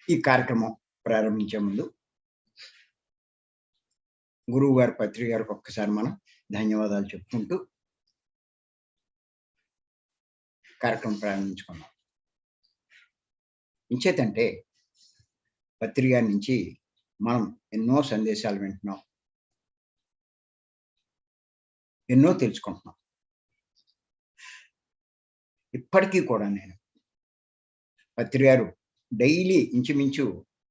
ఈ కార్యక్రమం ప్రారంభించే ముందు గురువు గారి పత్రిక గారికి ఒక్కసారి మనం ధన్యవాదాలు చెప్పుకుంటూ కార్యక్రమం ప్రారంభించుకున్నాం. ఇంచేతంటే పత్రిక గారి నుంచి మనం ఎన్నో సందేశాలు వింటున్నాం, ఎన్నో తెలుసుకుంటున్నాం. ఇప్పటికీ కూడా నేను పత్రిక గారు డైలీ ఇంచుమించు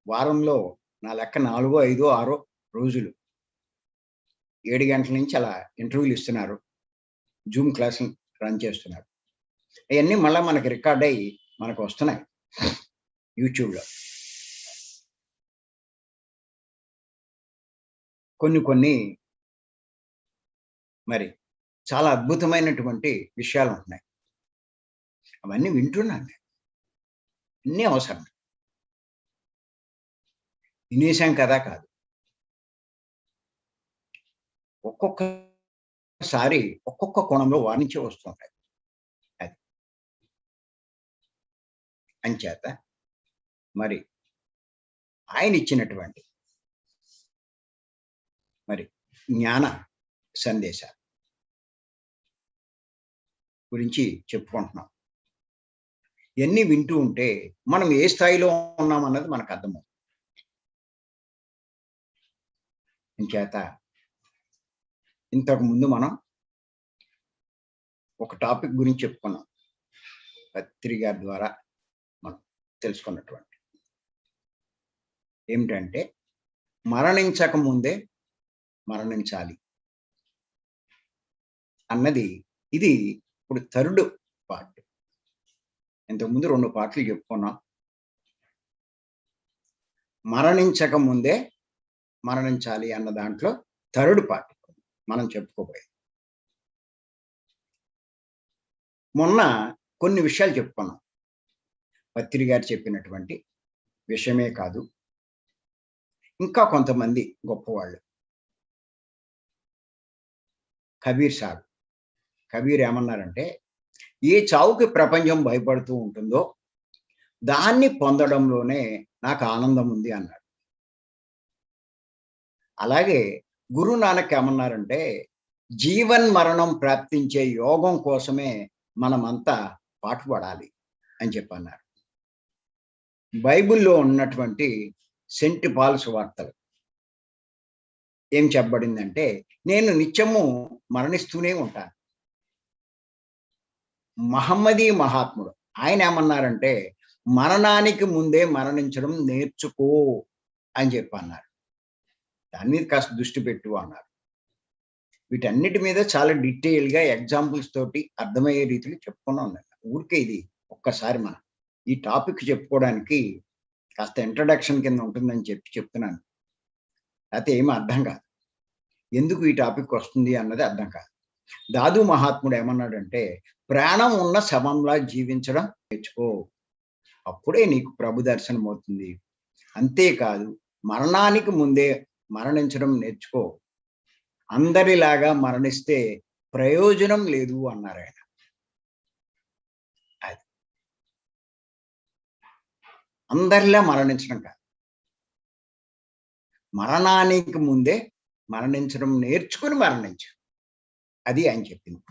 వారంలో నా లెక్క 4, 5, 6 రోజులు 7 గంటల నుంచి అలా ఇంటర్వ్యూలు ఇస్తున్నారు, జూమ్ క్లాసులు రన్ చేస్తున్నారు. అవన్నీ మళ్ళీ మనకి రికార్డ్ అయ్యి మనకు వస్తున్నాయి యూట్యూబ్లో. కొన్ని మరి చాలా అద్భుతమైనటువంటి విషయాలు ఉంటున్నాయి. అవన్నీ వింటున్నాను నేను. అన్నీ అవసరం. వినేశాం కదా కాదు, ఒక్కొక్కసారి ఒక్కొక్క కోణంలో వాణించే వస్తుంటాయి. అది అంచేత మరి ఆయన ఇచ్చినటువంటి మరి జ్ఞాన సందేశాలు గురించి చెప్పుకుంటున్నాం. ఎన్ని వింటూ ఉంటే మనం ఏ స్థాయిలో ఉన్నామన్నది మనకు అర్థమవుతుంది. ఇంచేత ఇంతకు ముందు మనం ఒక టాపిక్ గురించి చెప్పుకున్నాం, పత్రిక గారి ద్వారా మనం తెలుసుకున్నటువంటి ఏమిటంటే మరణించక ముందే మరణించాలి అన్నది. ఇది ఇప్పుడు 3rd పార్ట్. ఇంతకుముందు 2 పార్ట్లు చెప్పుకున్నాం. మరణించక ముందే మరణించాలి అన్న దాంట్లో 3rd పార్ట్ మనం చెప్పుకోబోయేది. మొన్న కొన్ని విషయాలు చెప్పుకున్నాం. పత్రిక గారు చెప్పినటువంటి విషయమే కాదు, ఇంకా కొంతమంది గొప్పవాళ్ళు, కబీర్ ఏమన్నారంటే, ఏ చావుకి ప్రపంచం భయపడుతూ ఉంటుందో దాన్ని పొందడంలోనే నాకు ఆనందం ఉంది అన్నాడు. అలాగే గురు నానక్ ఏమన్నారంటే, జీవన్ మరణం ప్రాప్తించే యోగం కోసమే మనమంతా పాటుపడాలి అని చెప్పన్నారు. బైబిల్లో ఉన్నటువంటి సెంట్ పాల్ సువార్తలు ఏం చెప్పబడిందంటే, నేను నిత్యము మరణిస్తూనే ఉంటాను. మహమ్మదీ మహాత్ముడు ఆయన ఏమన్నారంటే, మరణానికి ముందే మరణించడం నేర్చుకో అని చెప్పి అన్నారు. దాని మీద కాస్త దృష్టి పెట్టు అన్నారు. వీటన్నిటి మీద చాలా డీటెయిల్గా ఎగ్జాంపుల్స్ తోటి అర్థమయ్యే రీతిలో చెప్పుకున్నాం. ఊరికే ఇది ఒక్కసారి మనం ఈ టాపిక్ చెప్పుకోవడానికి కాస్త ఇంట్రడక్షన్ కింద ఉంటుందని చెప్తున్నాను. అయితే ఏమీ అర్థం కాదు, ఎందుకు ఈ టాపిక్ వస్తుంది అన్నది అర్థం కాదు. దాదు మహాత్ముడు ఏమన్నాడంటే, ప్రాణం ఉన్న శవంలా జీవించడం నేర్చుకో, అప్పుడే నీకు ప్రభు దర్శనం అవుతుంది. అంతేకాదు మరణానికి ముందే మరణించడం నేర్చుకో, అందరిలాగా మరణిస్తే ప్రయోజనం లేదు అన్నారు ఆయన. అది అందరిలా మరణించడం కాదు, మరణానికి ముందే మరణించడం నేర్చుకుని మరణించు, అది ఆయన చెప్పింది.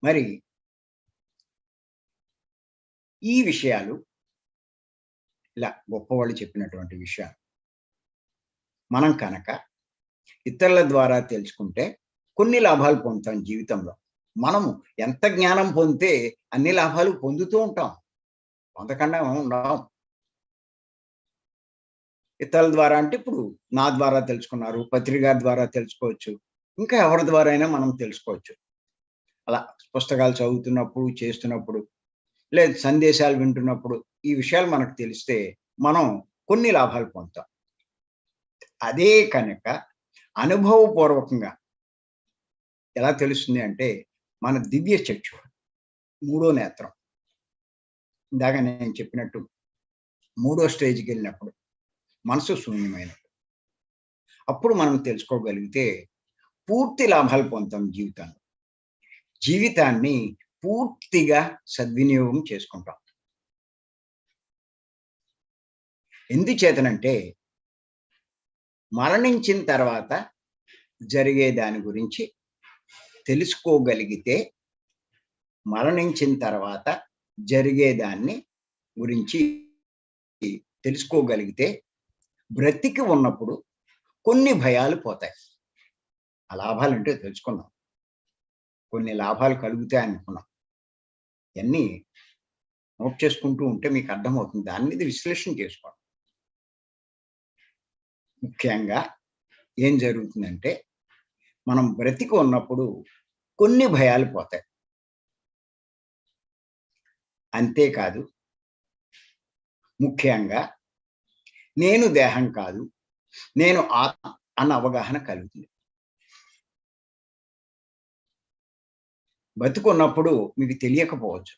మరి ఈ విషయాలు ఇలా గొప్పవాళ్ళు చెప్పినటువంటి విషయాలు మనం కనుక ఇతరుల ద్వారా తెలుసుకుంటే కొన్ని లాభాలు పొందుతాం జీవితంలో. మనము ఎంత జ్ఞానం పొందితే అన్ని లాభాలు పొందుతూ ఉంటాం, పొందకుండా ఉండం. ఇతరుల ద్వారా అంటే ఇప్పుడు నా ద్వారా తెలుసుకున్నారు, పత్రిక గారి ద్వారా తెలుసుకోవచ్చు, ఇంకా ఎవరి ద్వారా అయినా మనం తెలుసుకోవచ్చు. అలా పుస్తకాలు చదువుతున్నప్పుడు, చేస్తున్నప్పుడు, లేదు సందేశాలు వింటున్నప్పుడు ఈ విషయాలు మనకు తెలిస్తే మనం కొన్ని లాభాలు పొందుతాం. అదే కనుక అనుభవపూర్వకంగా ఎలా తెలుస్తుంది అంటే, మన దివ్య చక్షు, 3వ నేత్రం, ఇందాక నేను చెప్పినట్టు 3వ స్టేజ్కి వెళ్ళినప్పుడు మనసు శూన్యమైనప్పుడు, అప్పుడు మనం తెలుసుకోగలిగితే పూర్తి లాభాలు పొందుతాం జీవితంలో. జీవితాన్ని పూర్తిగా సద్వినియోగం చేసుకుంటాం. ఎందుచేతనంటే మరణించిన తర్వాత జరిగే దాని గురించి తెలుసుకోగలిగితే, మరణించిన తర్వాత జరిగేదాన్ని గురించి తెలుసుకోగలిగితే, బ్రతికి ఉన్నప్పుడు కొన్ని భయాలు పోతాయి. ఆ లాభాలేంటో తెలుసుకున్నాం. కొన్ని లాభాలు కలుగుతాయనుకున్నాం. ఇయన్నీ నోట్ చేసుకుంటూ ఉంటే మీకు అర్థమవుతుంది. దాని మీద విశ్లేషణ చేసుకోండి. ముఖ్యంగా ఏం జరుగుతుందంటే, మనం బ్రతికి ఉన్నప్పుడు కొన్ని భయాలు పోతాయి. అంతేకాదు, ముఖ్యంగా నేను దేహం కాదు, నేను ఆత్మ అన్న అవగాహన కలుగుతుంది. బతికున్నప్పుడు మీకు తెలియకపోవచ్చు.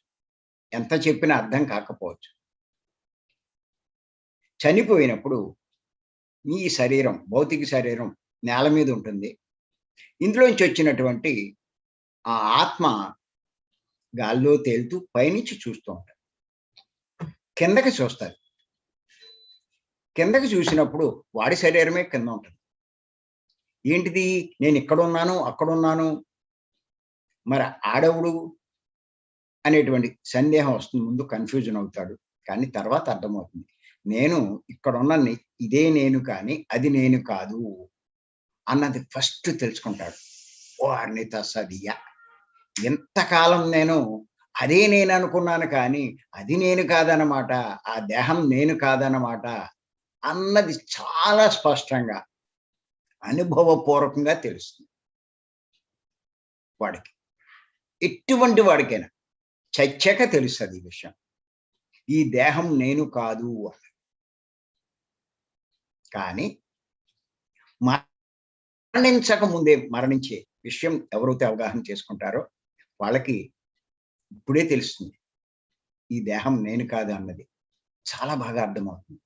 ఎంత చెప్పినా అర్థం కాకపోవచ్చు. చనిపోయినప్పుడు మీ శరీరం, భౌతిక శరీరం నేల మీద ఉంటుంది. ఇందులోంచి వచ్చినటువంటి ఆ ఆత్మ గాల్లో తేలుతూ పైనుంచి చూస్తూ ఉంటారు. కిందకి చూస్తారు. కిందకి చూసినప్పుడు వాడి శరీరమే కింద ఉంటుంది. ఏంటిది? నేను ఇక్కడున్నాను, అక్కడున్నాను, మరి ఆడెవడు అనేటువంటి సందేహం వస్తుంది. ముందు కన్‌ఫ్యూజన్ అవుతాడు. కానీ తర్వాత అర్థమవుతుంది. నేను ఇక్కడున్న ఇదే నేను కానీ, అది నేను కాదు అన్నది ఫస్ట్ తెలుసుకుంటాడు. ఓర్ని తస్సదియ్య! ఇంతకాలం నేను అదే నేననుకున్నాను కానీ, అది నేను కాదనమాట. ఆ దేహం నేను కాదనమాట అన్నది చాలా స్పష్టంగా, అనుభవపూర్వకంగా తెలుస్తుంది వాడికి. ఎటువంటి వాడికైనా చచ్చాక తెలుస్తది ఈ విషయం. ఈ దేహం నేను కాదు అని. కానీ మరణించక ముందే మరణించే విషయం ఎవరైతే అవగాహన చేసుకుంటారో వాళ్ళకి ఇప్పుడే తెలుస్తుంది. ఈ దేహం నేను కాదు అన్నది. చాలా బాగా అర్థమవుతుంది.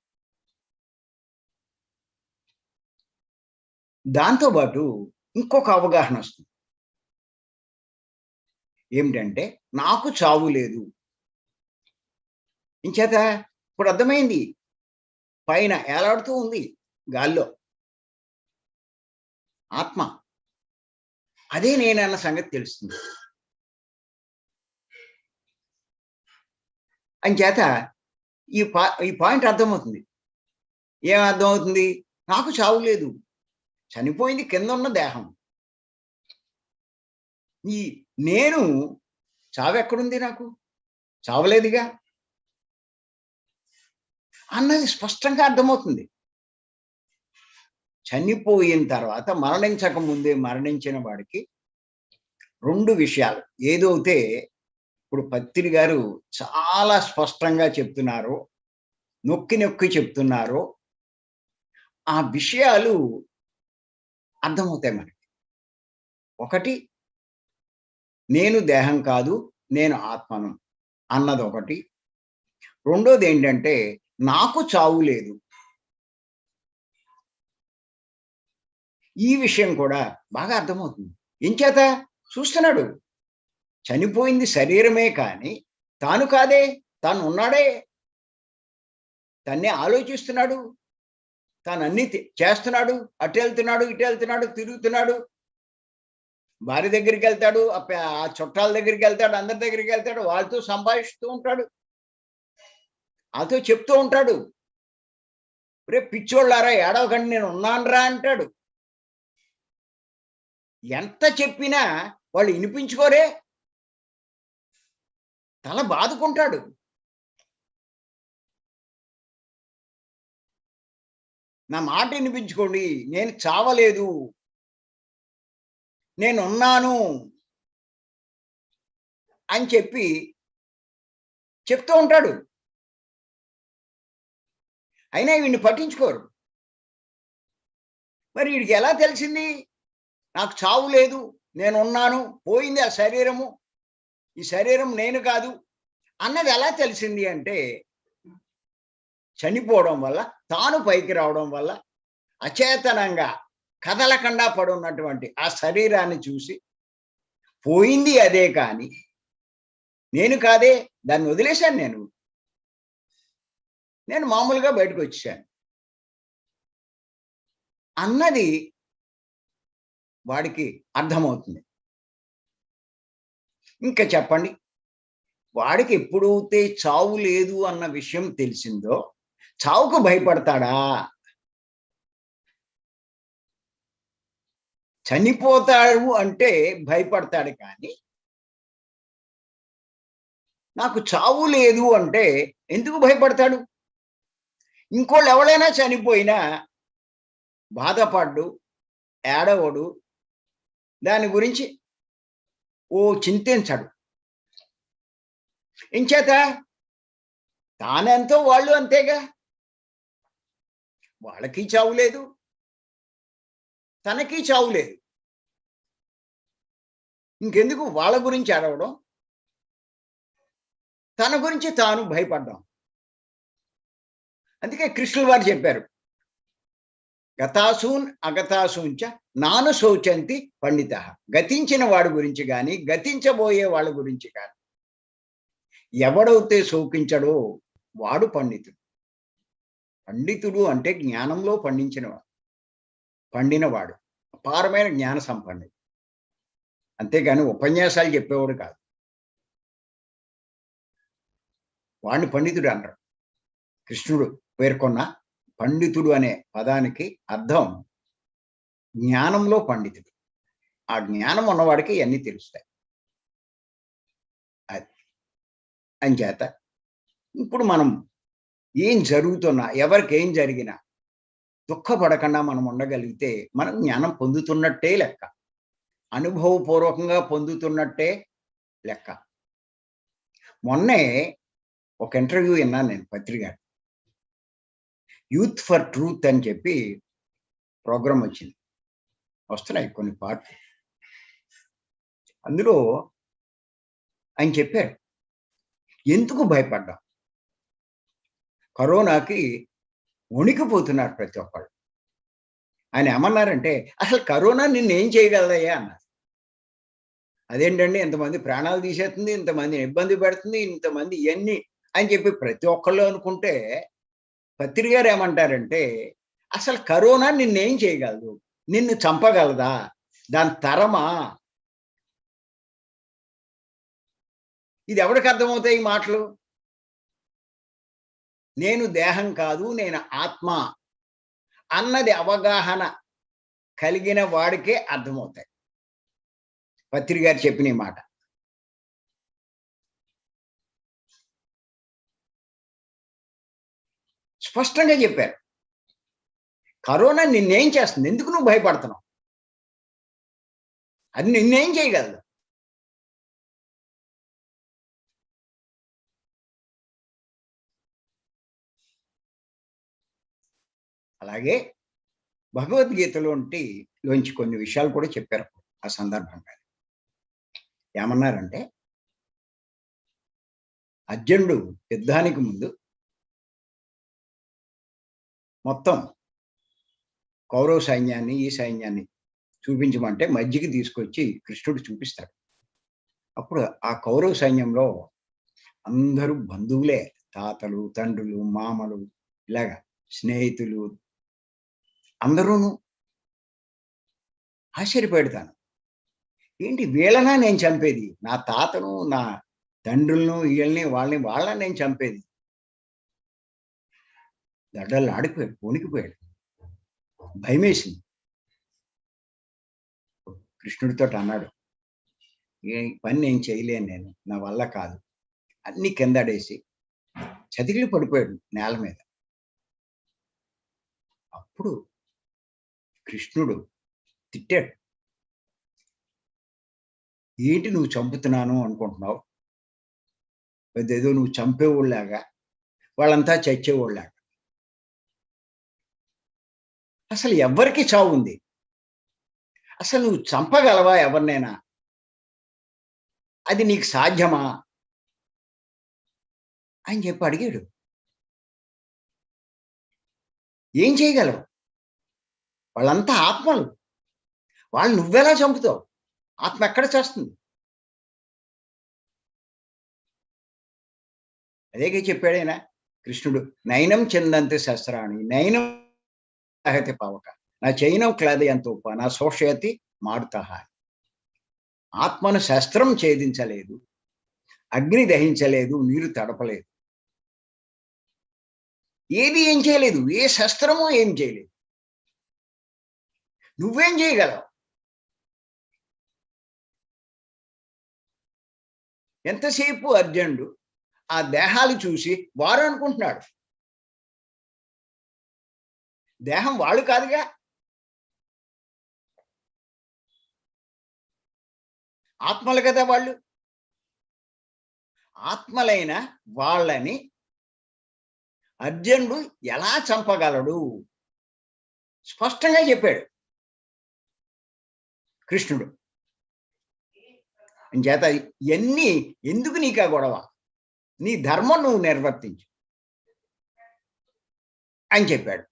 దాంతో పాటు ఇంకొక అవగాహన వస్తుంది. ఏమిటంటే నాకు చావు లేదు. ఇంచేత ఇప్పుడు అర్థమైంది. పైన ఏలాడుతూ ఉంది గాల్లో. ఆత్మ. అదే నేనన్న సంగతి తెలుస్తుంది. అంచేత ఈ పాయింట్ అర్థమవుతుంది. ఏం అర్థమవుతుంది? నాకు చావు లేదు. చనిపోయింది కిందున్న దేహం. ఈ నేను చావెక్కడుంది నాకు? చావలేదుగా. అన్నది స్పష్టంగా అర్థమవుతుంది. చనిపోయిన తర్వాత మరణించక ముందే మరణించిన వాడికి 2 విషయాలు ఏదైతే ఇప్పుడు పత్రి గారు చాలా స్పష్టంగా చెప్తున్నారో, నొక్కి నొక్కి చెప్తున్నారో, ఆ విషయాలు అర్థమవుతాయి మనకి. ఒకటి, నేను దేహం కాదు, నేను ఆత్మను అన్నదొకటి. రెండోదేంటంటే నాకు చావు లేదు. ఈ విషయం కూడా బాగా అర్థమవుతుంది. ఎంచేత? చూస్తున్నాడు. చనిపోయింది శరీరమే కానీ తాను కాదే. తాను ఉన్నాడే. తన్నే ఆలోచిస్తున్నాడు. తానన్నీ చేస్తున్నాడు. అటెళ్తున్నాడు, ఇటెళ్తున్నాడు, తిరుగుతున్నాడు. భార్య దగ్గరికెళ్తాడు, ఆ చుట్టాల దగ్గరికెళ్తాడు, అందరి దగ్గరికెళ్తాడు. వాళ్ళతో సంభాషిస్తూ ఉంటాడు. వాళ్ళతో చెప్తూ ఉంటాడు. "రేపు పిచ్చోళ్ళారా ఏడవకండి నేను ఉన్నానురా" అంటాడు. ఎంత చెప్పినా వాళ్ళు వినిపించుకోరే. తల బాదుకుంటాడు. నా మాట వినిపించుకోండి. నేను చావలేదు. నేనున్నాను అని చెప్పి చెప్తూ ఉంటాడు. అయినా వీడిని పట్టించుకోరు. మరి వీడికి ఎలా తెలిసింది? నాకు చావు లేదు. నేనున్నాను. పోయింది ఆ శరీరము. ఈ శరీరం నేను కాదు అన్నది ఎలా తెలిసింది అంటే, చనిపోవడం వల్ల, తాను పైకి రావడం వల్ల, అచేతనంగా కదలకుండా పడున్నటువంటి ఆ శరీరాన్ని చూసి, పోయింది అదే కానీ నేను కాదే, దాన్ని వదిలేశాను నేను. నేను మామూలుగా బయటకు వచ్చేసాను అన్నది వాడికి అర్థమవుతుంది. ఇంకా చెప్పండి, వాడికి ఎప్పుడైతే చావు లేదు అన్న విషయం తెలిసిందో చావుకు భయపడతాడా? చనిపోతాడు అంటే భయపడతాడు కానీ నాకు చావు లేదు అంటే ఎందుకు భయపడతాడు? ఇంకోళ్ళు ఎవరైనా చనిపోయినా బాధపడ్డు, ఏడవడు, దాని గురించి చింతించడు. ఇంచేత తానెంతో వాళ్ళు అంతేగా. వాళ్ళకి చావు లేదు, తనకి చావు లేదు. ఇంకెందుకు వాళ్ళ గురించి అడవడం, తన గురించి తాను భయపడ్డాం. అందుకే కృష్ణుల వారు చెప్పారు, గతాసూన్ అగతాసూంచ నాను శోచంతి పండిత. గతించిన వాడి గురించి కానీ గతించబోయే వాళ్ళ గురించి కానీ ఎవడైతే శోకించడో వాడు పండితుడు. పండితుడు అంటే జ్ఞానంలో పండినవాడు, అపారమైన జ్ఞాన సంపన్నుడు. అంతేగాని ఉపన్యాసాలు చెప్పేవాడు కాదు. వాడిని పండితుడు అంటారు. కృష్ణుడు పేర్కొన్న పండితుడు అనే పదానికి అర్థం జ్ఞానంలో పండితుడు. ఆ జ్ఞానం ఉన్నవాడికి అన్నీ తెలుస్తాయి. అది అంచేత ఇప్పుడు మనం ఏం జరుగుతున్నా, ఎవరికి ఏం జరిగినా దుఃఖపడకుండా మనం ఉండగలిగితే మనం జ్ఞానం పొందుతున్నట్టే లెక్క, అనుభవపూర్వకంగా పొందుతున్నట్టే లెక్క. మొన్నే ఒక ఇంటర్వ్యూ విన్నాను నేను, పత్రిక యూత్ ఫర్ ట్రూత్ అని చెప్పి ప్రోగ్రాం వచ్చింది. వస్తున్నాయి కొన్ని పార్ట్లు. అందులో ఆయన చెప్పారు, ఎందుకు భయపడ్డాం? కరోనాకి వణికిపోతున్నారు ప్రతి ఒక్కళ్ళు. ఆయన ఏమన్నారంటే, అసలు కరోనా నిన్నేం చేయగలదయ్యా అన్నారు. అదేంటండి, ఇంతమంది ప్రాణాలు తీసేస్తుంది, ఇంతమందిని ఇబ్బంది పెడుతుంది, ఇంతమంది ఇవన్నీ అని చెప్పి ప్రతి ఒక్కళ్ళు అనుకుంటే, పత్రి గారు ఏమంటారంటే, అసలు కరోనా నిన్నేం చేయగలదు? నిన్ను చంపగలదా? దాని తరమా? ఇది ఎవరికి అర్థమవుతాయి ఈ మాటలు? నేను దేహం కాదు, నేను ఆత్మ అన్నది అవగాహన కలిగిన వాడికే అర్థమవుతాయి. పత్రి గారు చెప్పిన ఈ మాట స్పష్టంగా చెప్పారు. కరోనా నిన్నేం చేస్తుంది? ఎందుకు నువ్వు భయపడుతున్నావు? అది నిన్నేం చేయగలదు? అలాగే భగవద్గీతలోంచి కొన్ని విషయాలు కూడా చెప్పారు ఆ సందర్భంగా. ఏమన్నారంటే, అర్జునుడు యుద్ధానికి ముందు మొత్తం కౌరవ సైన్యాన్ని, ఈ సైన్యాన్ని చూపించమంటే మధ్యకి తీసుకొచ్చి కృష్ణుడు చూపిస్తాడు. అప్పుడు ఆ కౌరవ సైన్యంలో అందరూ బంధువులే, తాతలు, తండ్రులు, మామలు, ఇలాగా స్నేహితులు అందరూను. ఆశ్చర్యపెడతాను, ఏంటి వీళ్ళనా నేను చంపేది? నా తాతను, నా తండ్రులను, వీళ్ళని వాళ్ళని నేను చంపేది? దడ్డలు ఆడిపోయాడు, వణికిపోయాడు, భయమేసింది. కృష్ణుడితో అన్నాడు, ఏ పని నేను చేయలేను, నేను నా వల్ల కాదు. అన్ని కిందడేసి చతికిలి పడిపోయాడు నేల మీద. అప్పుడు కృష్ణుడు తిట్టాడు, ఏంటి నువ్వు చంపుతున్నాను అనుకుంటున్నావు? ఏదో నువ్వు చంపేవాళ్ళలాగా, వాళ్ళంతా చచ్చేవాళ్ళలాగా. అసలు ఎవరికి చావు ఉంది? అసలు నువ్వు చంపగలవా ఎవరినైనా? అది నీకు సాధ్యమా అని చెప్పి అడిగాడు. ఏం చేయగలవు? వాళ్ళంతా ఆత్మలు, వాళ్ళు నువ్వెలా చంపుతావు? ఆత్మ ఎక్కడ చేస్తుంది? అదేగా చెప్పాడైనా, కృష్ణుడు నయనం చిందంతి శస్త్రాణి నయనం దహతి పవక నా చైనం క్లేదయంత ఉప నా శోషయతి మారుతః. ఆత్మను శస్త్రం ఛేదించలేదు, అగ్ని దహించలేదు, నీరు తడపలేదు, ఏది ఏం చేయలేదు, ఏ శస్త్రమో ఏం చేయలేదు. నువ్వేం చేయగలవు? ఎంతసేపు అర్జునుడు ఆ దేహాలు చూసి వారు అనుకుంటున్నాడు, దేహం వాళ్ళు కాదుగా, ఆత్మలు కదా వాళ్ళు. ఆత్మలైన వాళ్ళని అర్జునుడు ఎలా చంపగలడు స్పష్టంగా చెప్పాడు కృష్ణుడు. చేత ఇవన్నీ ఎందుకు నీకా గొడవ, నీ ధర్మం నువ్వు నిర్వర్తించు అని చెప్పాడు.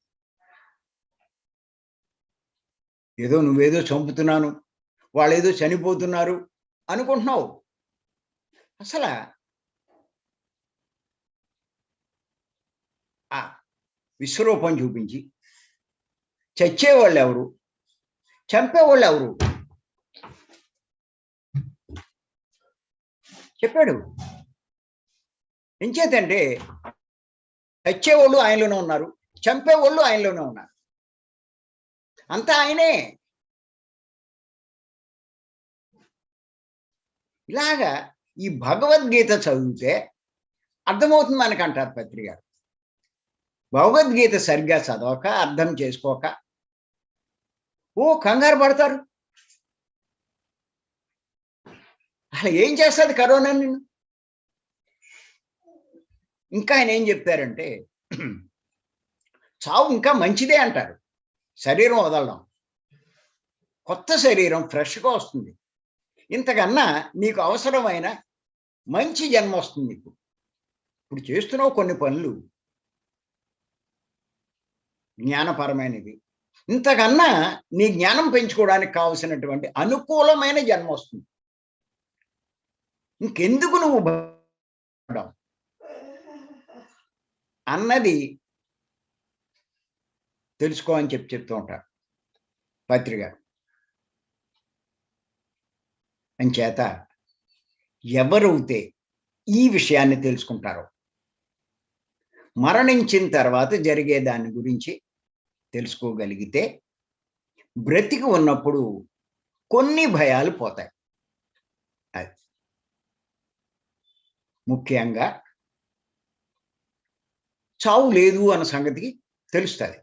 ఏదో నువ్వేదో చంపుతున్నాను, వాళ్ళేదో చనిపోతున్నారు అనుకుంటున్నావు. అసలు ఆ విశ్వరూపం చూపించి చచ్చేవాళ్ళు ఎవరు, చంపేవాళ్ళు ఎవరు చెప్పాడు. ఎంచేతంటే చచ్చేవాళ్ళు ఆయనలోనే ఉన్నారు, చంపేవాళ్ళు ఆయనలోనే ఉన్నారు, అంతా ఆయనే. ఇలాగా ఈ భగవద్గీత చదివితే అర్థమవుతుంది మనకంటారు పత్రి గారు. భగవద్గీత సరిగ్గా చదవక అర్థం చేసుకోక కంగారు పడతారు. అసలు ఏం చేస్తుంది కరోనా నిన్ను? ఇంకా ఆయన ఏం చెప్తారంటే చావు ఇంకా మంచిదే అంటారు. శరీరం వదలడం, కొత్త శరీరం ఫ్రెష్గా వస్తుంది, ఇంతకన్నా నీకు అవసరమైన మంచి జన్మ వస్తుంది నీకు. ఇప్పుడు చేస్తున్నావు కొన్ని పనులు జ్ఞానపరమైనవి, ఇంతకన్నా నీ జ్ఞానం పెంచుకోవడానికి కావలసినటువంటి అనుకూలమైన జన్మ వస్తుంది. ఇంకెందుకు నువ్వు అన్నది తెలుసుకో అని చెప్తూ ఉంటారు పత్రిక. అంచేత ఎవరైతే ఈ విషయాన్ని తెలుసుకుంటారో, మరణించిన తర్వాత జరిగే దాని గురించి తెలుసుకోగలిగితే బ్రతికి ఉన్నప్పుడు కొన్ని భయాలు పోతాయి. అది ముఖ్యంగా చావు లేదు అన్న సంగతికి తెలుస్తుంది.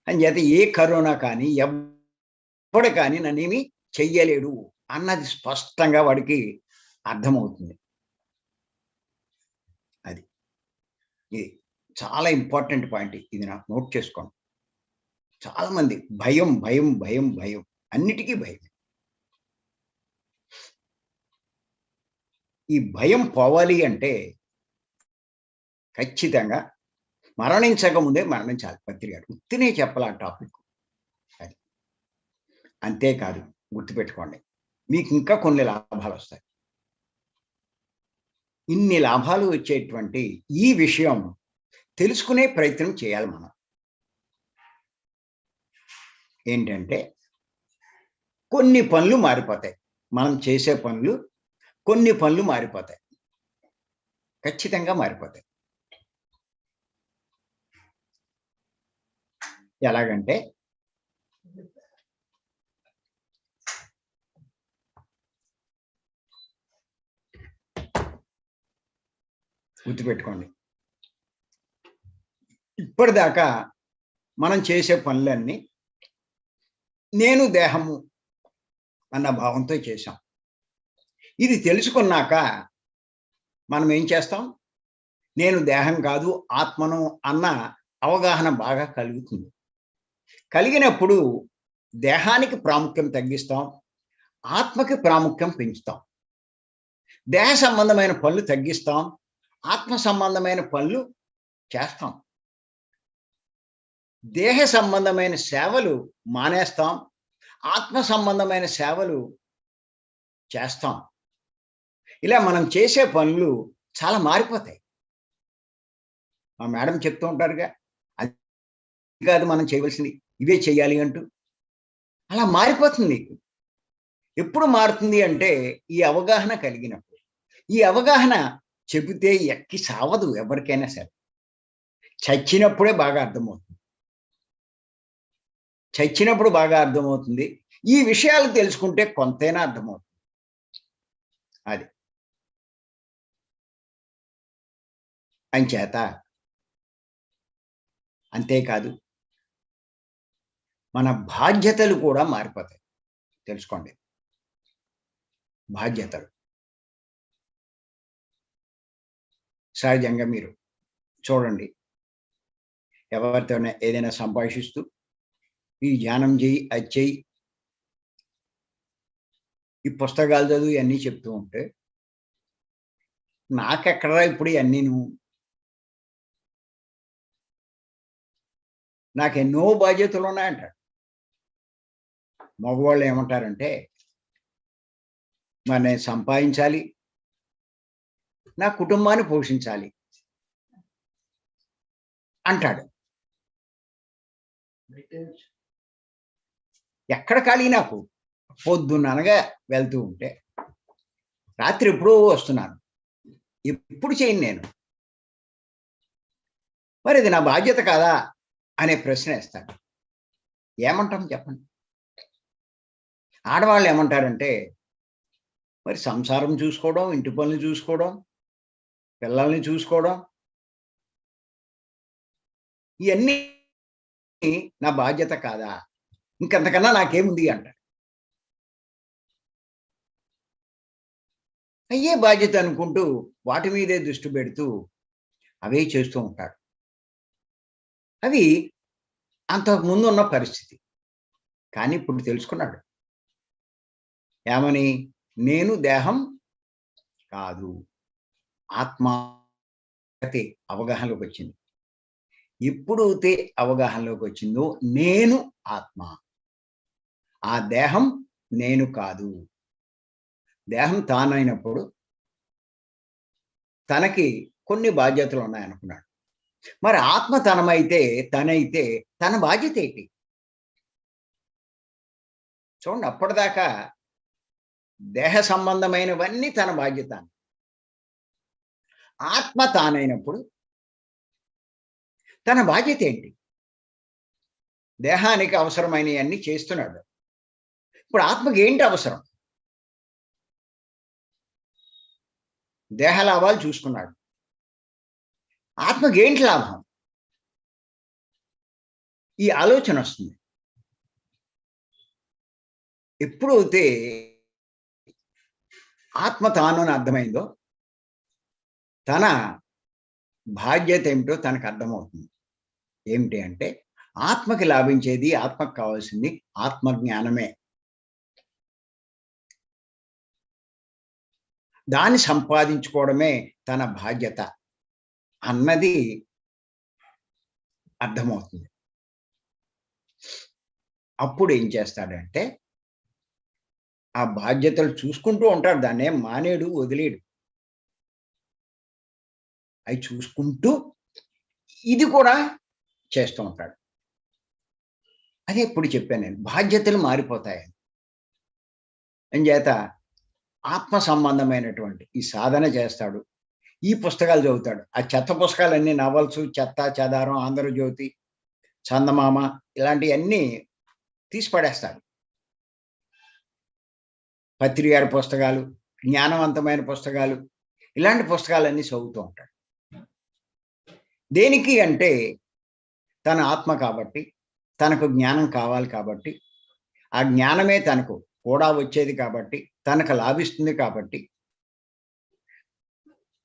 అంచేత ఏ కరోనా కానీ ఎవడు కానీ నన్నేమి చెయ్యలేడు అన్నది స్పష్టంగా వాడికి అర్థమవుతుంది. అది ఇది చాలా ఇంపార్టెంట్ పాయింట్. ఇది నాకు నోట్ చేసుకోండి. చాలా మంది భయం భయం భయం భయం, అన్నిటికీ భయం. ఈ భయం పోవాలి అంటే ఖచ్చితంగా మరణించక ముందే మరణించాలి. పత్రిక ఉత్తినే చెప్పాలి ఆ టాపిక్. అది అంతేకాదు, గుర్తుపెట్టుకోండి, మీకు ఇంకా కొన్ని లాభాలు వస్తాయి. ఇన్ని లాభాలు వచ్చేటువంటి ఈ విషయం తెలుసుకునే ప్రయత్నం చేయాలి మనం. ఏంటంటే కొన్ని పనులు మారిపోతాయి, మనం చేసే పనులు కొన్ని పనులు మారిపోతాయి, ఖచ్చితంగా మారిపోతాయి. ఎలాగంటే గుర్తుపెట్టుకోండి, ఇప్పటిదాకా మనం చేసే పనులన్నీ నేను దేహము అన్న భావంతో చేశాం. ఇది తెలుసుకున్నాక మనం ఏం చేస్తాం? నేను దేహం కాదు ఆత్మను అన్న అవగాహన బాగా కలుగుతుంది. కలిగినప్పుడు దేహానికి ప్రాముఖ్యం తగ్గిస్తాం, ఆత్మకి ప్రాముఖ్యం పెంచుతాం. దేహ సంబంధమైన పనులు తగ్గిస్తాం, ఆత్మ సంబంధమైన పనులు చేస్తాం. దేహ సంబంధమైన సేవలు మానేస్తాం, ఆత్మ సంబంధమైన సేవలు చేస్తాం. ఇలా మనం చేసే పనులు చాలా మారిపోతాయి. మా మేడం చెప్తూ ఉంటారుగా, అది కాదు మనం చేయవలసింది, ఇవే చెయ్యాలి అంటూ. అలా మారిపోతుంది నీకు. ఎప్పుడు మారుతుంది అంటే ఈ అవగాహన కలిగినప్పుడు. ఈ అవగాహన చెబితే ఎక్కి సావదు ఎవరికైనా సరే. చచ్చినప్పుడే బాగా అర్థమవుతుంది. చచ్చినప్పుడు బాగా అర్థమవుతుంది. ఈ విషయాలు తెలుసుకుంటే కొంతైనా అర్థమవుతుంది. అది. అంచేత అంతేకాదు, మన బాధ్యతలు కూడా మారిపోతాయి. తెలుసుకోండి. బాధ్యతలు. సహజంగా మీరు చూడండి. ఎవరితోనే ఏదైనా సంభాషిస్తూ, ఈ ధ్యానం చెయ్యి, అది చెయ్యి, ఈ పుస్తకాలు చదువు ఇయన్నీ చెప్తూ ఉంటే, నాకెక్కడరా ఇప్పుడు ఇయన్నీను? నాకెన్నో బాధ్యతలున్నాయంటాడు. మగవాళ్ళు ఏమంటారంటే, మరి నేను సంపాదించాలి, నా కుటుంబాన్ని పోషించాలి అంటాడు. ఎక్కడ ఖాళీ నాకు? పొద్దున్ననగా వెళ్తూ ఉంటే, రాత్రి ఎప్పుడో వస్తున్నాను. ఎప్పుడు చేయను నేను. మరి ఇది నా బాధ్యత కాదా? అనే ప్రశ్న ఏస్తాడు. ఏమంటాం చెప్పండి? ఆడవాళ్ళు ఏమంటారంటే, మరి సంసారం చూసుకోవడం, ఇంటి పనులు చూసుకోవడం, పిల్లల్ని చూసుకోవడం, ఇయన్నీ నా బాధ్యత కాదా? ఇంకంతకన్నా నాకేముంది అంటాడు. అయ్యే బాధ్యత అనుకుంటూ వాటి మీదే దృష్టి పెడుతూ అవే చేస్తూ ఉంటాడు. అవి అంతకుముందు ఉన్న పరిస్థితి. కానీ ఇప్పుడు తెలుసుకున్నాడు. ఏమని? నేను దేహం కాదు. ఆత్మ అనే అవగాహనలోకొచ్చింది. ఎప్పుడైతే అవగాహనలోకొచ్చిందో నేను ఆత్మ. ఆ దేహం నేను కాదు. దేహం తానైనప్పుడు తనకి కొన్ని బాధ్యతలున్నాయనుకున్నాడు. మరి ఆత్మ తనైతే తన బాధ్యతేంటి? చూడండి, అప్పటిదాకా దేహ సంబంధమైనవన్నీ తన బాధ్యత. ఆత్మ తానైనప్పుడు తన బాధ్యతేంటి? దేహానికి అవసరమైనయన్నీ చేస్తున్నాడు. ఇప్పుడు ఆత్మకి ఏంటి అవసరం? దేహ లాభాలు చూసుకున్నాడు. ఆత్మకి ఏంటి లాభం? ఈ ఆలోచనొస్తుంది. ఎప్పుడైతే ఆత్మ తాను అని అర్థమైందో, తన బాధ్యత ఏమిటో తనకు అర్థమవుతుంది. ఏమిటి అంటే, ఆత్మకి లాభించేది, ఆత్మకు కావాల్సింది ఆత్మజ్ఞానమే. దాన్ని సంపాదించుకోవడమే తన బాధ్యత అన్నది అర్థమవుతుంది. అప్పుడు ఏం చేస్తాడంటే, ఆ బాధ్యతలు చూసుకుంటూ ఉంటాడు. దాన్నేం మానేయడు, వదిలేయడు. అయి చూసుకుంటూ ఇది కూడా చేస్తూ ఉంటాడు. అదే ఇప్పుడు చెప్పాను నేను. బాధ్యతలు మారిపోతాయని. అంచేత ఆత్మ సంబంధమైనటువంటి ఈ సాధన చేస్తాడు. ఈ పుస్తకాలు చదువుతాడు. ఆ చెత్త పుస్తకాలన్నీ నవల్సు, చెత్త చెదారం, ఆంధ్రజ్యోతి, చందమామ ఇలాంటియన్నీ తీసి పడేస్తాడు. పత్రి గారి పుస్తకాలు, జ్ఞానవంతమైన పుస్తకాలు, ఇలాంటి పుస్తకాలన్నీ చదువుతూ ఉంటాడు. దేనికి అంటే తన ఆత్మ కాబట్టి, తనకు జ్ఞానం కావాలి కాబట్టి, ఆ జ్ఞానమే తనకు కూడా వచ్చేది కాబట్టి, తనకు లాభిస్తుంది కాబట్టి,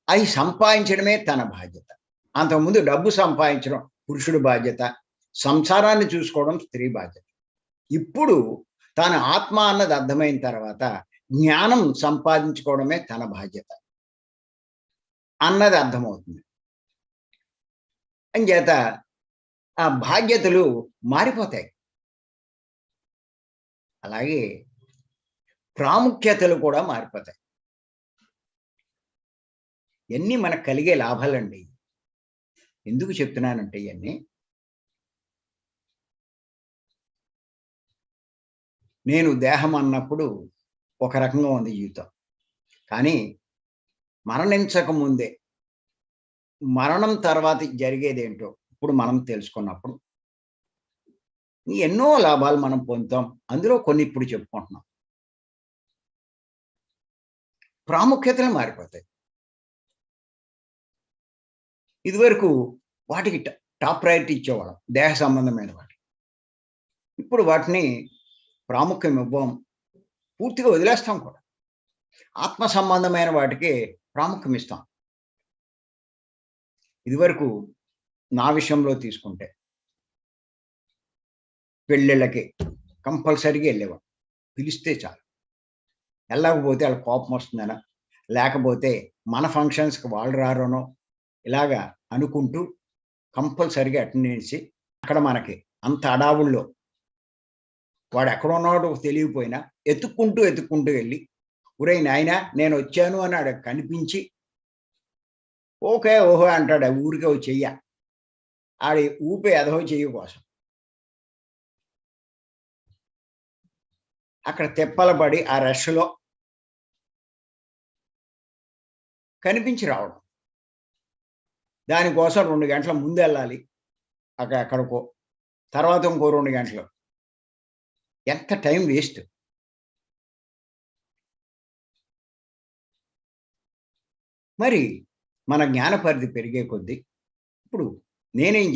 అయి సంపాదించడమే తన బాధ్యత. అంతకుముందు డబ్బు సంపాదించడం పురుషుడి బాధ్యత, సంసారాన్ని చూసుకోవడం స్త్రీ బాధ్యత. ఇప్పుడు తాను ఆత్మ అన్నది అర్థమైన తర్వాత జ్ఞానం సంపాదించుకోవడమే తన బాధ్యత అన్నది అర్థమవుతుంది. అంచేత ఆ బాధ్యతలు మారిపోతాయి. అలాగే ప్రాముఖ్యతలు కూడా మారిపోతాయి. ఎన్ని మనకు కలిగే లాభాలండి. ఎందుకు చెప్తున్నానంటే ఇవన్నీ నేను దేహం అన్నప్పుడు ఒక రకంగా ఉంది జీవితం. కానీ మరణించక ముందే, మరణం తర్వాత జరిగేదేంటో ఇప్పుడు మనం తెలుసుకున్నప్పుడు ఎన్నో లాభాలు మనం పొందుతాం. అందులో కొన్ని ఇప్పుడు చెప్పుకుంటున్నాం. ప్రాముఖ్యతలు మారిపోతాయి. ఇదివరకు వాటికి టాప్ ప్రయారిటీ ఇచ్చేవాళ్ళం. దేహ సంబంధమైన వాటికి. ఇప్పుడు వాటిని ప్రాముఖ్యం ఇవ్వం. పూర్తిగా వదిలేస్తాం కూడా. ఆత్మ సంబంధమైన వాటికి ప్రాముఖ్యం ఇస్తాం. ఇదివరకు నా విషయంలో తీసుకుంటే పెళ్ళిళ్ళకి కంపల్సరీగా వెళ్ళేవాడు. పిలిస్తే చాలు. వెళ్ళకపోతే వాళ్ళకి కోపం వస్తుందనో, లేకపోతే మన ఫంక్షన్స్‌కి వాళ్ళు రారనో, ఇలాగా అనుకుంటూ కంపల్సరీగా అటెండెన్స్ అక్కడ మనకి అంత హడావుల్లో వాడు ఎక్కడున్నాడో తెలియకపోయినా ఎతుక్కుంటూ వెళ్ళి, "ఒరేయ్ నాయనా నేనొచ్చాను" అని ఆడికి కనిపించి, ఓకే, ఓహో అంటాడు. ఊరికే ఓ చెయ్య. ఆడి ఊపే ఎదహో చెయ్యి కోసం. అక్కడ తిప్పలు పడి ఆ రష్‌లో కనిపించి రావడం. దానికోసం 2 గంటల ముందెళ్ళాలి. ఎక్కడికో. తర్వాత ఇంకో 2 గంటలు. ఎంత టైం వేస్ట్. మరి మన జ్ఞాన పరిధి పెరిగే కొద్దీ ఇప్పుడు నేనేం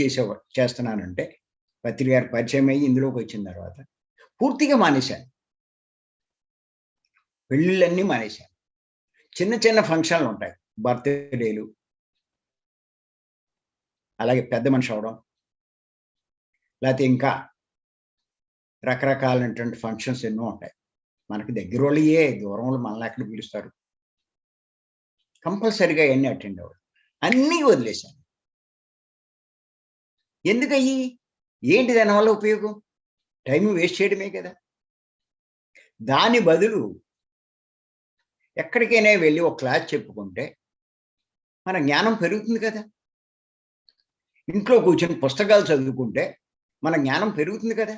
చేస్తున్నానంటే పత్రి గారు పరిచయం అయ్యి ఇందులోకొచ్చిన తర్వాత పూర్తిగా మానేశాను. పెళ్ళిళ్ళన్నీ మానేశాను. చిన్న చిన్న ఫంక్షన్‌లుంటాయి. బర్త్‌డేలు, అలాగే పెద్ద మనిషి అవ్వడం, లేతే ఇంకా రకరకాలైనటువంటి ఫంక్షన్స్ ఎన్నో ఉంటాయి. మనకి దగ్గరోళ్ళయే, దూరంలో మనల్నెక్కడ పిలుస్తారు. కంపల్సరీగా అయన్నీ అటెండ్ అవ్వడం. అన్నీ వదిలేశాను. ఎందుకయ్యి? ఏంటి దానివల్ల ఉపయోగం? టైమ్ వేస్ట్ చేయడమే కదా! దాని బదులు ఎక్కడికైనా వెళ్లి ఒక క్లాస్ చెప్పుకుంటే మన జ్ఞానం పెరుగుతుంది కదా! ఇంట్లో కూర్చొని పుస్తకాలు చదువుకుంటే మన జ్ఞానం పెరుగుతుంది కదా!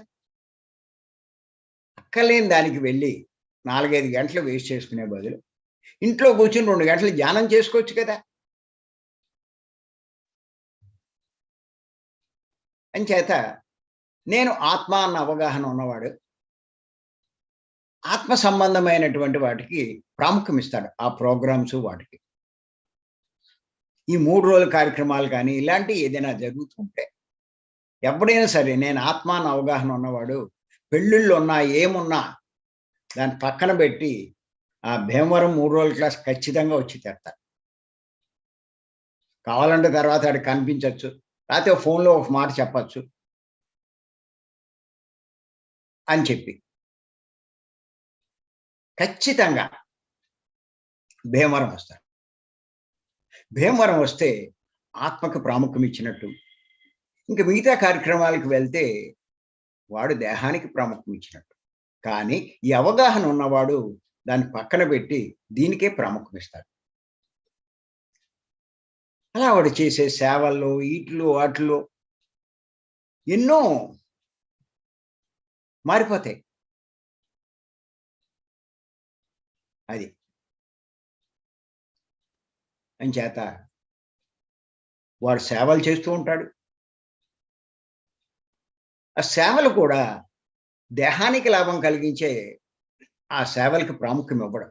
అక్కర్లేని దానికి వెళ్లి 4, 5 గంటలు వేస్ట్ చేసుకునే బదులు ఇంట్లో కూర్చొని 2 గంటలు ధ్యానం చేసుకోవచ్చు కదా! అంచేత నేను ఆత్మ అన్న అవగాహన ఉన్నవాడు ఆత్మ సంబంధమైనటువంటి వాటికి ప్రాముఖ్యం ఇస్తాడు. ఆ ప్రోగ్రామ్స్ వాటికి. ఈ 3 రోజుల కార్యక్రమాలు కానీ, ఇలాంటివి ఏదైనా జరుగుతుంటే ఎప్పుడైనా సరే నేను ఆత్మ అన్న అవగాహన ఉన్నవాడు పెళ్ళిళ్ళున్నా, ఏమున్నా దాన్ని పక్కన పెట్టి ఆ భీమవరం 3 రోజుల క్లాస్ ఖచ్చితంగా వచ్చి తీరతా. కావాలంటే తర్వాత ఆడికి కనిపించొచ్చు. లేతే ఫోన్‌లో ఒక మాట చెప్పొచ్చు అని చెప్పి. ఖచ్చితంగా భీమవరం వస్తాడు. భీమవరం వస్తే ఆత్మకు ప్రాముఖ్యం ఇచ్చినట్టు. ఇంక మిగతా కార్యక్రమాలకు వెళ్తే వాడు దేహానికి ప్రాముఖ్యం ఇచ్చినట్టు. కానీ ఈ అవగాహన ఉన్నవాడు దాన్ని పక్కన పెట్టి దీనికే ప్రాముఖ్యం ఇస్తాడు. అలా వాడు చేసే సేవల్లో, ఈటిలో, వాటిలో ఎన్నో మారిపోతాయి. అది. అంచేత వాడు సేవలు చేస్తూ ఉంటాడు. ఆ సేవలు కూడా దేహానికి లాభం కలిగించే ఆ సేవలకి ప్రాముఖ్యం ఇవ్వడం.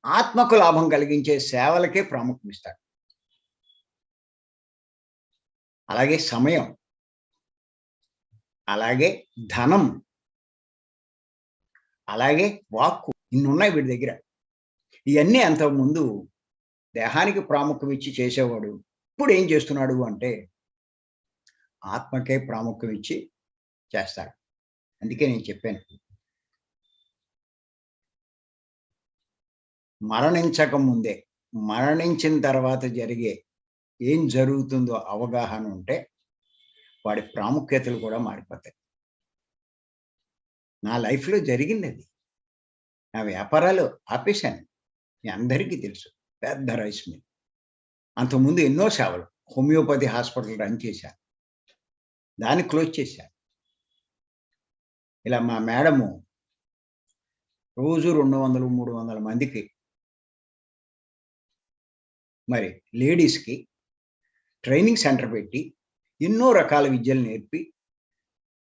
ఆత్మకు లాభం కలిగించే సేవలకే ప్రాముఖ్యం ఇస్తాడు. అలాగే సమయం, అలాగే ధనం, అలాగే వాక్కు ఇన్నున్నాయి వీడి దగ్గర. ఇయన్నీ అంతకుముందు దేహానికి ప్రాముఖ్యం ఇచ్చి చేసేవాడు. ఇప్పుడు ఏం చేస్తున్నాడు అంటే ఆత్మకే ప్రాముఖ్యం ఇచ్చి చేస్తాడు. అందుకే నేను చెప్పాను. మరణించక ముందే, మరణించిన తర్వాత జరిగే ఏం జరుగుతుందో అవగాహన ఉంటే వాడి ప్రాముఖ్యతలు కూడా మారిపోతాయి. నా లైఫ్‌లో జరిగిందది. నా వ్యాపారాలు ఆపేశాను. మీ అందరికీ తెలుసు. పెద్ద రైస్ మిల్. అంతకుముందు ఎన్నో సేవలు హోమియోపతి హాస్పిటల్ రన్ చేశాను. దాన్ని క్లోజ్ చేశాను. ఇలా మా మేడము రోజు 200, 300 మందికి మరి లేడీస్‌కి ట్రైనింగ్ సెంటర్ పెట్టి ఎన్నో రకాల విద్యలు నేర్పి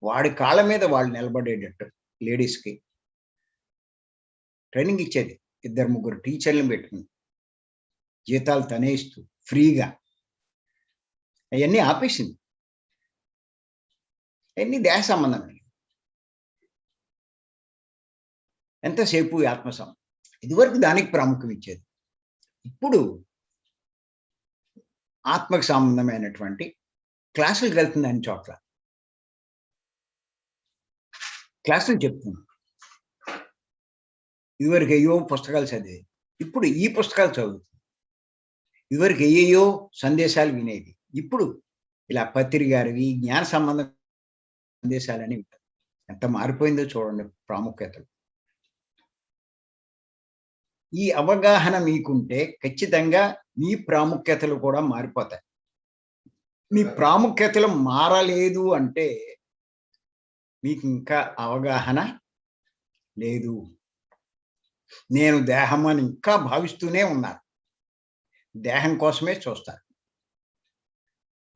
వాడి కాళ్ళ మీద వాళ్ళు నిలబడేటట్టు లేడీస్‌కి ట్రైనింగ్ ఇచ్చేది. 2, 3 టీచర్‌లను పెట్టుకుని జీతాలు తనే ఇస్తూ ఫ్రీగా. అయన్నీ ఆపేసింది. అయన్నీ దేహ సంబంధమే. ఎంతసేపు ఇదివరకు దానికి ప్రాముఖ్యం ఇచ్చేది. ఇప్పుడు ఆత్మకు సంబంధమైనటువంటి క్లాసులకు వెళ్తుంది అన్ని చోట్ల. క్లాసులు చెప్తుంది. ఇదివరకు ఏయో పుస్తకాలు చదివేది. ఇప్పుడు ఈ పుస్తకాలు చదువుతుంది. ఇదివరకు ఏయో సందేశాలు వినేది. ఇప్పుడు ఇలా పత్రి గారివి జ్ఞాన సంబంధ సందేశాలని వింటారు. ఎంత మారిపోయిందో చూడండి ప్రాముఖ్యతలు. ఈ అవగాహన మీకుంటే ఖచ్చితంగా మీ ప్రాముఖ్యతలు కూడా మారిపోతాయి. మీ ప్రాముఖ్యతలు మారలేదు అంటే మీకు ఇంకా అవగాహన లేదు. నేను దేహం అని ఇంకా భావిస్తూనే ఉన్నారు. దేహం కోసమే చూస్తారు.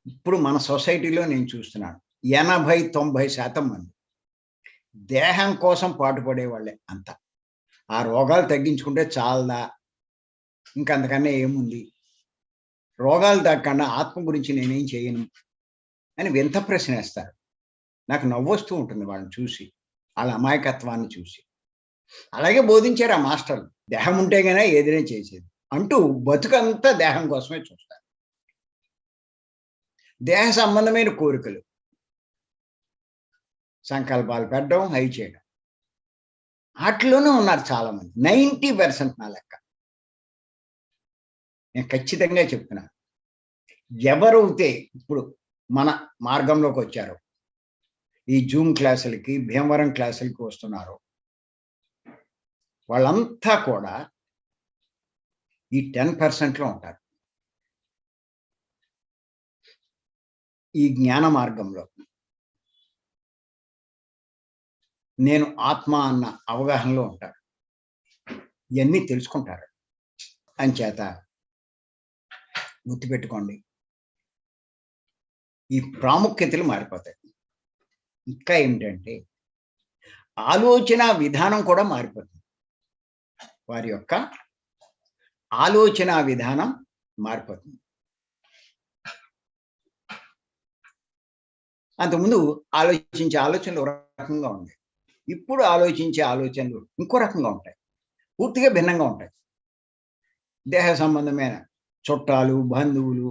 ఇప్పుడు మన సొసైటీలో నేను చూస్తున్నాను 80-90% మంది దేహం కోసం పాటుపడే వాళ్ళే అంతా. ఆ రోగాలు తగ్గించుకుంటే చాలదా, ఇంకంతకన్నా ఏముంది, రోగాలు తగ్గకుండా ఆత్మ గురించి నేనేం చేయను అని వింత ప్రశ్న వేస్తారు. నాకు నవ్వొస్తూ ఉంటుంది వాళ్ళని చూసి, వాళ్ళ అమాయకత్వాన్ని చూసి. అలాగే బోధించారు ఆ మాస్టర్లు. దేహం ఉంటే గానే ఏదైనా చేసేది అంటూ బతుకంతా దేహం కోసమే చూస్తారు. దేహ సంబంధమైన కోరికలు, సంకల్పాలు పెట్టడం, అవి చేయడం, వాటిలోనే ఉన్నారు చాలా మంది. 90% నా లెక్క. నేను ఖచ్చితంగా చెప్తున్నాను. ఎవరైతే ఇప్పుడు మన మార్గంలోకి వచ్చారో, ఈ జూమ్ క్లాసులకి, భీమవరం క్లాసులకి వస్తున్నారో, వాళ్ళంతా కూడా ఈ 10%లో ఉంటారు. ఈ జ్ఞాన మార్గంలో నేను ఆత్మ అన్న అవగాహనలో ఉంటారు. ఇవన్నీ తెలుసుకుంటారు. అంచేత గుర్తుపెట్టుకోండి, ఈ ప్రాముఖ్యతలు మారిపోతాయి. ఇంకా ఏమిటంటే ఆలోచన విధానం కూడా మారిపోతుంది. వారి యొక్క ఆలోచన విధానం మారిపోతుంది. అంతకుముందు ఆలోచించే ఆలోచనలు ఒక రకంగా ఉండేవి. ఇప్పుడు ఆలోచించే ఆలోచనలు ఇంకో రకంగా ఉంటాయి. పూర్తిగా భిన్నంగా ఉంటాయి. దేహ సంబంధమైన చుట్టాలు, బంధువులు,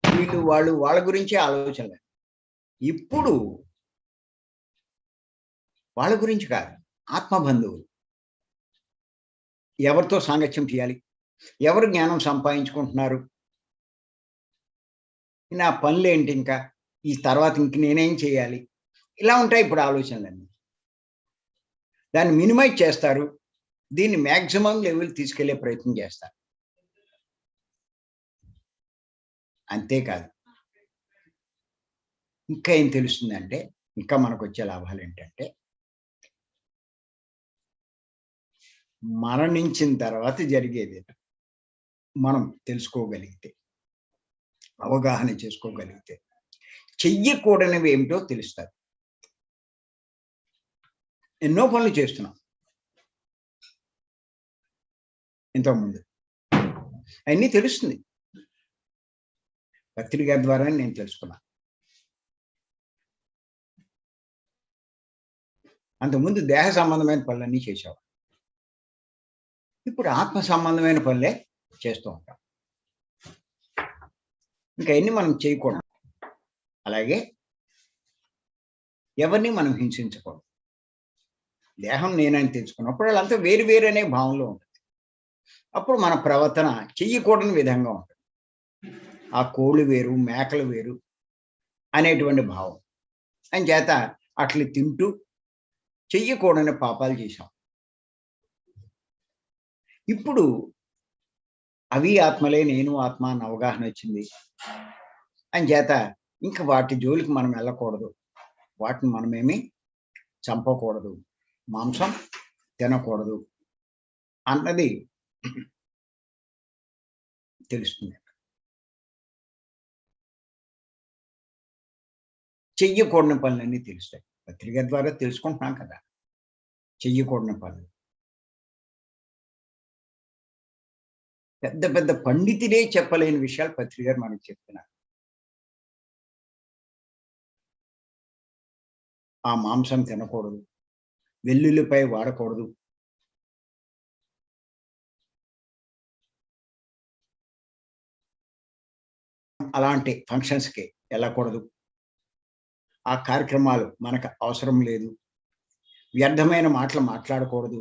వీళ్ళు వాళ్ళు వాళ్ళ గురించే ఆలోచనలు. ఇప్పుడు వాళ్ళ గురించి కాదు, ఆత్మ బంధువులు. ఎవరితో సాంగత్యం చేయాలి, ఎవరు జ్ఞానం సంపాదించుకుంటున్నారు, నా పనులేంటి, ఇంకా ఈ తర్వాత ఇంక నేనేం చేయాలి, ఇలా ఉంటాయి ఇప్పుడు ఆలోచనలన్నీ. దాన్ని మినిమైజ్ చేస్తారు. దీన్ని మ్యాక్సిమం లెవెల్ తీసుకెళ్లే ప్రయత్నం చేస్తారు. అంతేకాదు, ఇంకా ఏం తెలుస్తుందంటే, ఇంకా మనకు వచ్చే లాభాలు ఏంటంటే, మరణించిన తర్వాత జరిగేది మనం తెలుసుకోగలిగితే, అవగాహన చేసుకోగలిగితే, చెయ్యకూడనివి ఏమిటో తెలుస్తారు. ఎన్నో పనులు చేస్తున్నాం ఇంతకుముందు, అవన్నీ తెలుస్తుంది. పత్రిక ద్వారా నేను తెలుసుకున్నా. అంతకుముందు దేహ సంబంధమైన పనులన్నీ చేసేవాడు. ఇప్పుడు ఆత్మ సంబంధమైన పనులే చేస్తూ ఉంటాం. ఇంకా ఎన్ని మనం చేయకూడదు. అలాగే ఎవరిని మనం హింసించకూడదు. దేహం నేనని తెలుసుకున్నప్పుడు వాళ్ళంతా వేరు వేరు అనే భావంలో ఉంటుంది. అప్పుడు మన ప్రవర్తన చెయ్యకూడని విధంగా ఉంటుంది. ఆ కోళ్ళు వేరు, మేకలు వేరు అనేటువంటి భావం. అంచేత అట్లా తింటూ చెయ్యకూడని పాపాలు చేశాం. ఇప్పుడు అవి ఆత్మలే, నేను ఆత్మ అన్న అవగాహన వచ్చింది. అంచేత ఇంక వాటి జోలికి మనం వెళ్ళకూడదు. వాటిని మనమేమి చంపకూడదు. మాంసం తినకూడదు అన్నది తెలుస్తుంది. చెయ్యకూడని పనులన్నీ తెలుస్తాయి. పత్రిక ద్వారా తెలుసుకుంటున్నాం కదా! చెయ్యకూడని పనులు. పెద్ద పెద్ద పండితులే చెప్పలేని విషయాలు పత్రిక గారు మనకు చెప్తున్నారు. ఆ మాంసం తినకూడదు. వెల్లుల్లిపాయ వాడకూడదు. అలాంటి ఫంక్షన్స్‌కి వెళ్ళకూడదు. ఆ కార్యక్రమాలు మనకు అవసరం లేదు. వ్యర్థమైన మాటలు మాట్లాడకూడదు.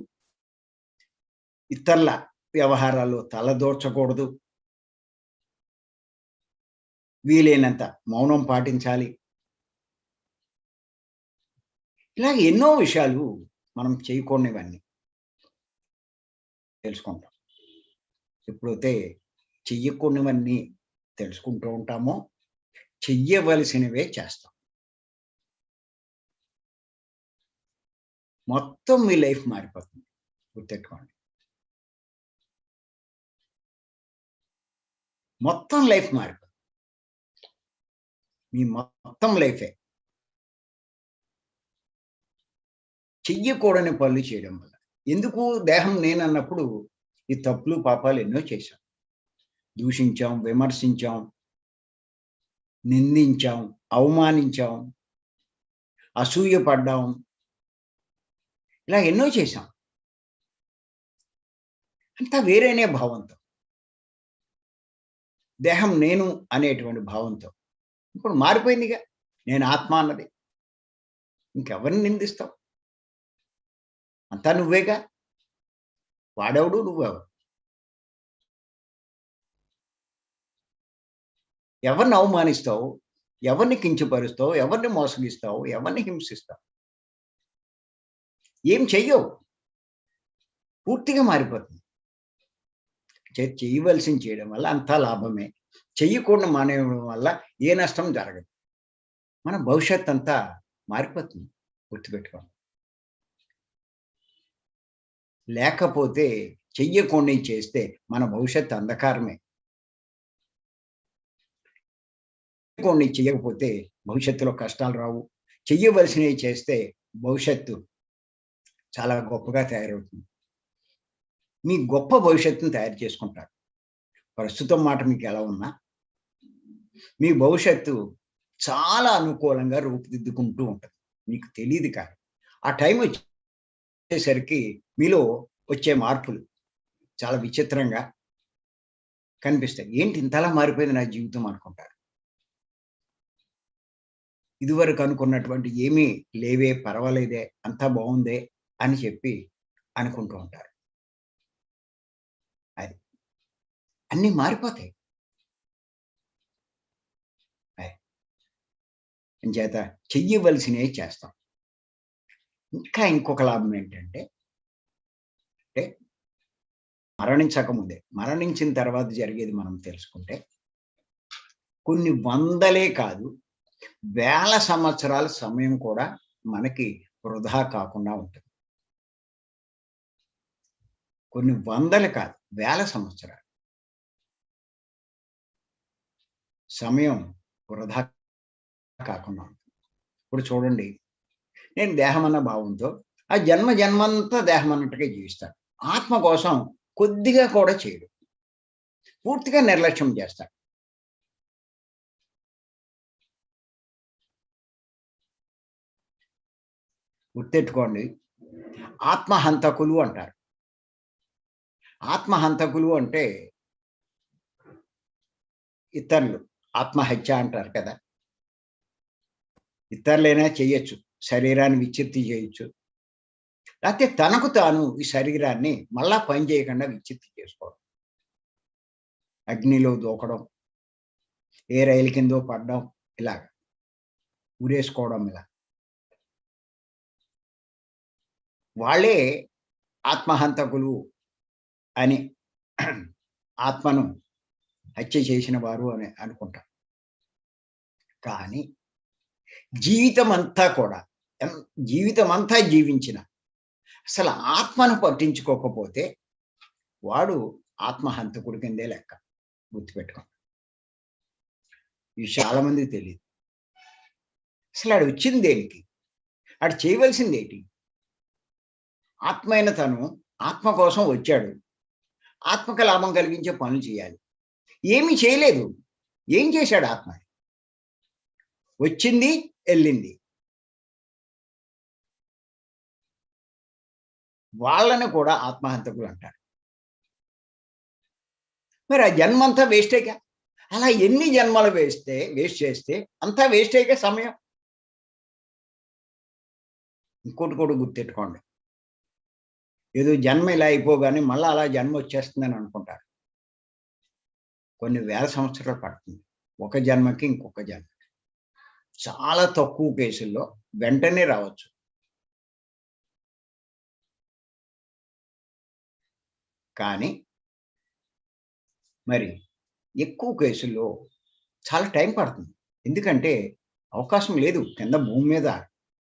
ఇతరుల వ్యవహారాల్లో తలదూర్చకూడదు. వీలైనంత మౌనం పాటించాలి. ఇలాగ ఎన్నో విషయాలు మనం చేయకూడనివన్నీ తెలుసుకుంటాం. ఎప్పుడైతే చెయ్యకూడనివన్నీ తెలుసుకుంటూ ఉంటామో, చెయ్యవలసినవే చేస్తాం. మొత్తం మీ లైఫ్ మారిపోతుంది. గుర్తెట్టుకోండి. మొత్తం లైఫ్ మారిపోతుంది. మీ మొత్తం లైఫే. చెయ్యకూడని పనులు చేయడం వల్ల. ఎందుకు దేహం నేనన్నప్పుడు ఈ తప్పులు, పాపాలు ఎన్నో చేశాం. దూషించాం, విమర్శించాం, నిందించాం, అవమానించాం, అసూయ పడ్డాం. ఇలా ఎన్నో చేశాం. అంతా వేరేనే భావంతో. దేహం నేను అనేటువంటి భావంతో. ఇప్పుడు మారిపోయిందిగా. నేను ఆత్మ అన్నది. ఇంకెవరిని నిందిస్తావు? అంతా నువ్వేగా. వాడెవడు, నువ్వెవడు. ఎవరిని అవమానిస్తావు? ఎవరిని కించపరుస్తావు? ఎవరిని మోసగిస్తావు? ఎవరిని హింసిస్తావు? ఏం చెయ్యవు. పూర్తిగా మారిపోతుంది. చేయవలసింది చేయడం వల్ల అంతా లాభమే. చెయ్యకుండా మానేయడం వల్ల ఏ నష్టం జరగదు. మన భవిష్యత్ అంతా మారిపోతుంది. గుర్తుపెట్టుకోండి. లేకపోతే చెయ్యకుండా చేస్తే మన భవిష్యత్తు అంధకారమే. కొన్ని చెయ్యకపోతే భవిష్యత్తులో కష్టాలు రావు. చెయ్యవలసినవి చేస్తే భవిష్యత్తు చాలా గొప్పగా తయారవుతుంది. మీ గొప్ప భవిష్యత్తుని తయారు చేసుకుంటారు. ప్రస్తుతం మాట మీకు ఎలా ఉన్నా, మీ భవిష్యత్తు చాలా అనుకూలంగా రూపుదిద్దుకుంటూ ఉంటది. మీకు తెలీదు కానీ. ఆ టైం వచ్చేసరికి మీలో వచ్చే మార్పులు చాలా విచిత్రంగా కనిపిస్తాయి. ఏంటి ఇంతలా మారిపోయింది నా జీవితం అనుకుంటారు. ఇదివరకు అనుకున్నటువంటి ఏమీ లేవే, పర్వాలేదే, అంతా బావుందే అని చెప్పి అనుకుంటూ ఉంటారు. అది. అన్నీ మారిపోతాయి. అది. అంచేత చెయ్యవలసినవి చేస్తాం. ఇంకా ఇంకొక లాభం ఏంటంటే, అంటే మరణించకముందే, మరణించిన తర్వాత జరిగేది మనం తెలుసుకుంటే, కొన్ని వందలే కాదు, వేల సంవత్సరాల సమయం కూడా మనకి వృధా కాకుండా ఉంటుంది. కొన్ని వందలు కాదు, వేల సంవత్సరాలు. సమయం వృధా కాకుండా ఉంటుంది. ఇప్పుడు చూడండి, నేను దేహం అన్న భావంతో ఆ జన్మ జన్మంతా దేహం అన్నట్టుగా జీవిస్తాడు. ఆత్మ కోసం కొద్దిగా కూడా చేయడు. పూర్తిగా నిర్లక్ష్యం చేస్తాడు. గుర్తెట్టుకోండి, ఆత్మహంతకులు అంటారు. ఆత్మహంతకులు అంటే ఇతరులు ఆత్మహత్య అంటారు కదా! ఇతరులైనా చెయ్యొచ్చు. శరీరాన్ని విచ్ఛిత్తి చేయొచ్చు. లేకపోతే తనకు తాను ఈ శరీరాన్ని మళ్ళా పని చేయకుండా విచ్ఛిత్తి చేసుకోవడం. అగ్నిలో దూకడం, ఏ రైలు కిందో పడడం, ఇలాగ. ఉరేసుకోవడం ఇలా. వాళ్ళే ఆత్మహంతకులు అని ఆత్మను హత్య చేసిన వారు అని అనుకుంటాం. కానీ జీవితమంతా కూడా జీవితమంతా జీవించిన అసలు ఆత్మను పట్టించుకోకపోతే వాడు ఆత్మహంతకుడి కిందే లెక్క. గుర్తుపెట్టుకోండి. ఇవి చాలా మందికి తెలియదు. అసలు ఆడు వచ్చింది దేనికి? ఆడు చేయవలసింది ఏంటి? ఆత్మ అయిన తను ఆత్మ కోసం వచ్చాడు. ఆత్మకు లాభం కలిగించే పనులు చేయాలి. ఏమీ చేయలేదు. ఏం చేశాడు ఆత్మ? వచ్చింది, వెళ్ళింది. వాళ్ళని కూడా ఆత్మహంతకులు అంటారు. మరి ఆ జన్మంతా వేస్టేగా. అలా ఎన్ని జన్మలు వేస్ట్ చేస్తే అంతా వేస్టేగా సమయం. ఇంకోటి కూడా గుర్తెట్టుకోండి. ఏదో జన్మ ఇలా అయిపోగానే మళ్ళా అలా జన్మ వచ్చేస్తుందని అనుకుంటారు. కొన్ని వేల సంవత్సరాలు పడుతుంది ఒక జన్మకి ఇంకొక జన్మకి. చాలా తక్కువ కేసుల్లో వెంటనే రావచ్చు. కానీ మరి ఎక్కువ కేసుల్లో చాలా టైం పడుతుంది. ఎందుకంటే అవకాశం లేదు. కింద భూమి మీద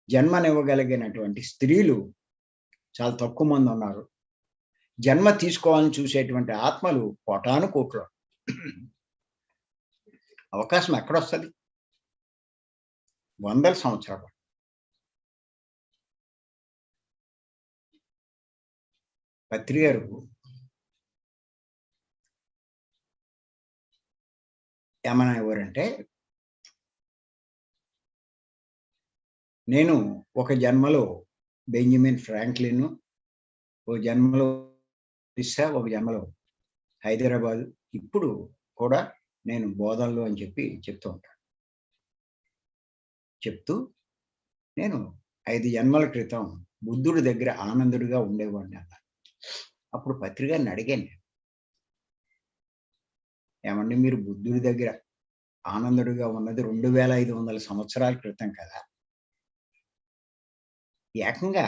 జన్మనివ్వగలిగినటువంటి స్త్రీలు చాలా తక్కువ మంది ఉన్నారు. జన్మ తీసుకోవాలని చూసేటువంటి ఆత్మలు కోటాను కోట్లు. అవకాశం ఎక్కడొస్తుంది? వందల సంవత్సరాలు. పత్రి గారు ఏమనేవారంటే, నేను ఒక జన్మలో బెంజమిన్ ఫ్రాంక్లిన్, ఒక జన్మలో ఒక జన్మలో హైదరాబాద్, ఇప్పుడు కూడా నేను బోధనలో అని చెప్పి చెప్తూ ఉంటాను. చెప్తూ నేను 5 జన్మల క్రితం బుద్ధుడి దగ్గర ఆనందుడిగా ఉండేవాడిని అన్నారు. అప్పుడు పత్రి గారిని అడిగాను నేను, ఏమండి మీరు బుద్ధుడి దగ్గర ఆనందుడిగా ఉన్నది 2500 సంవత్సరాల క్రితం కదా. ఏకంగా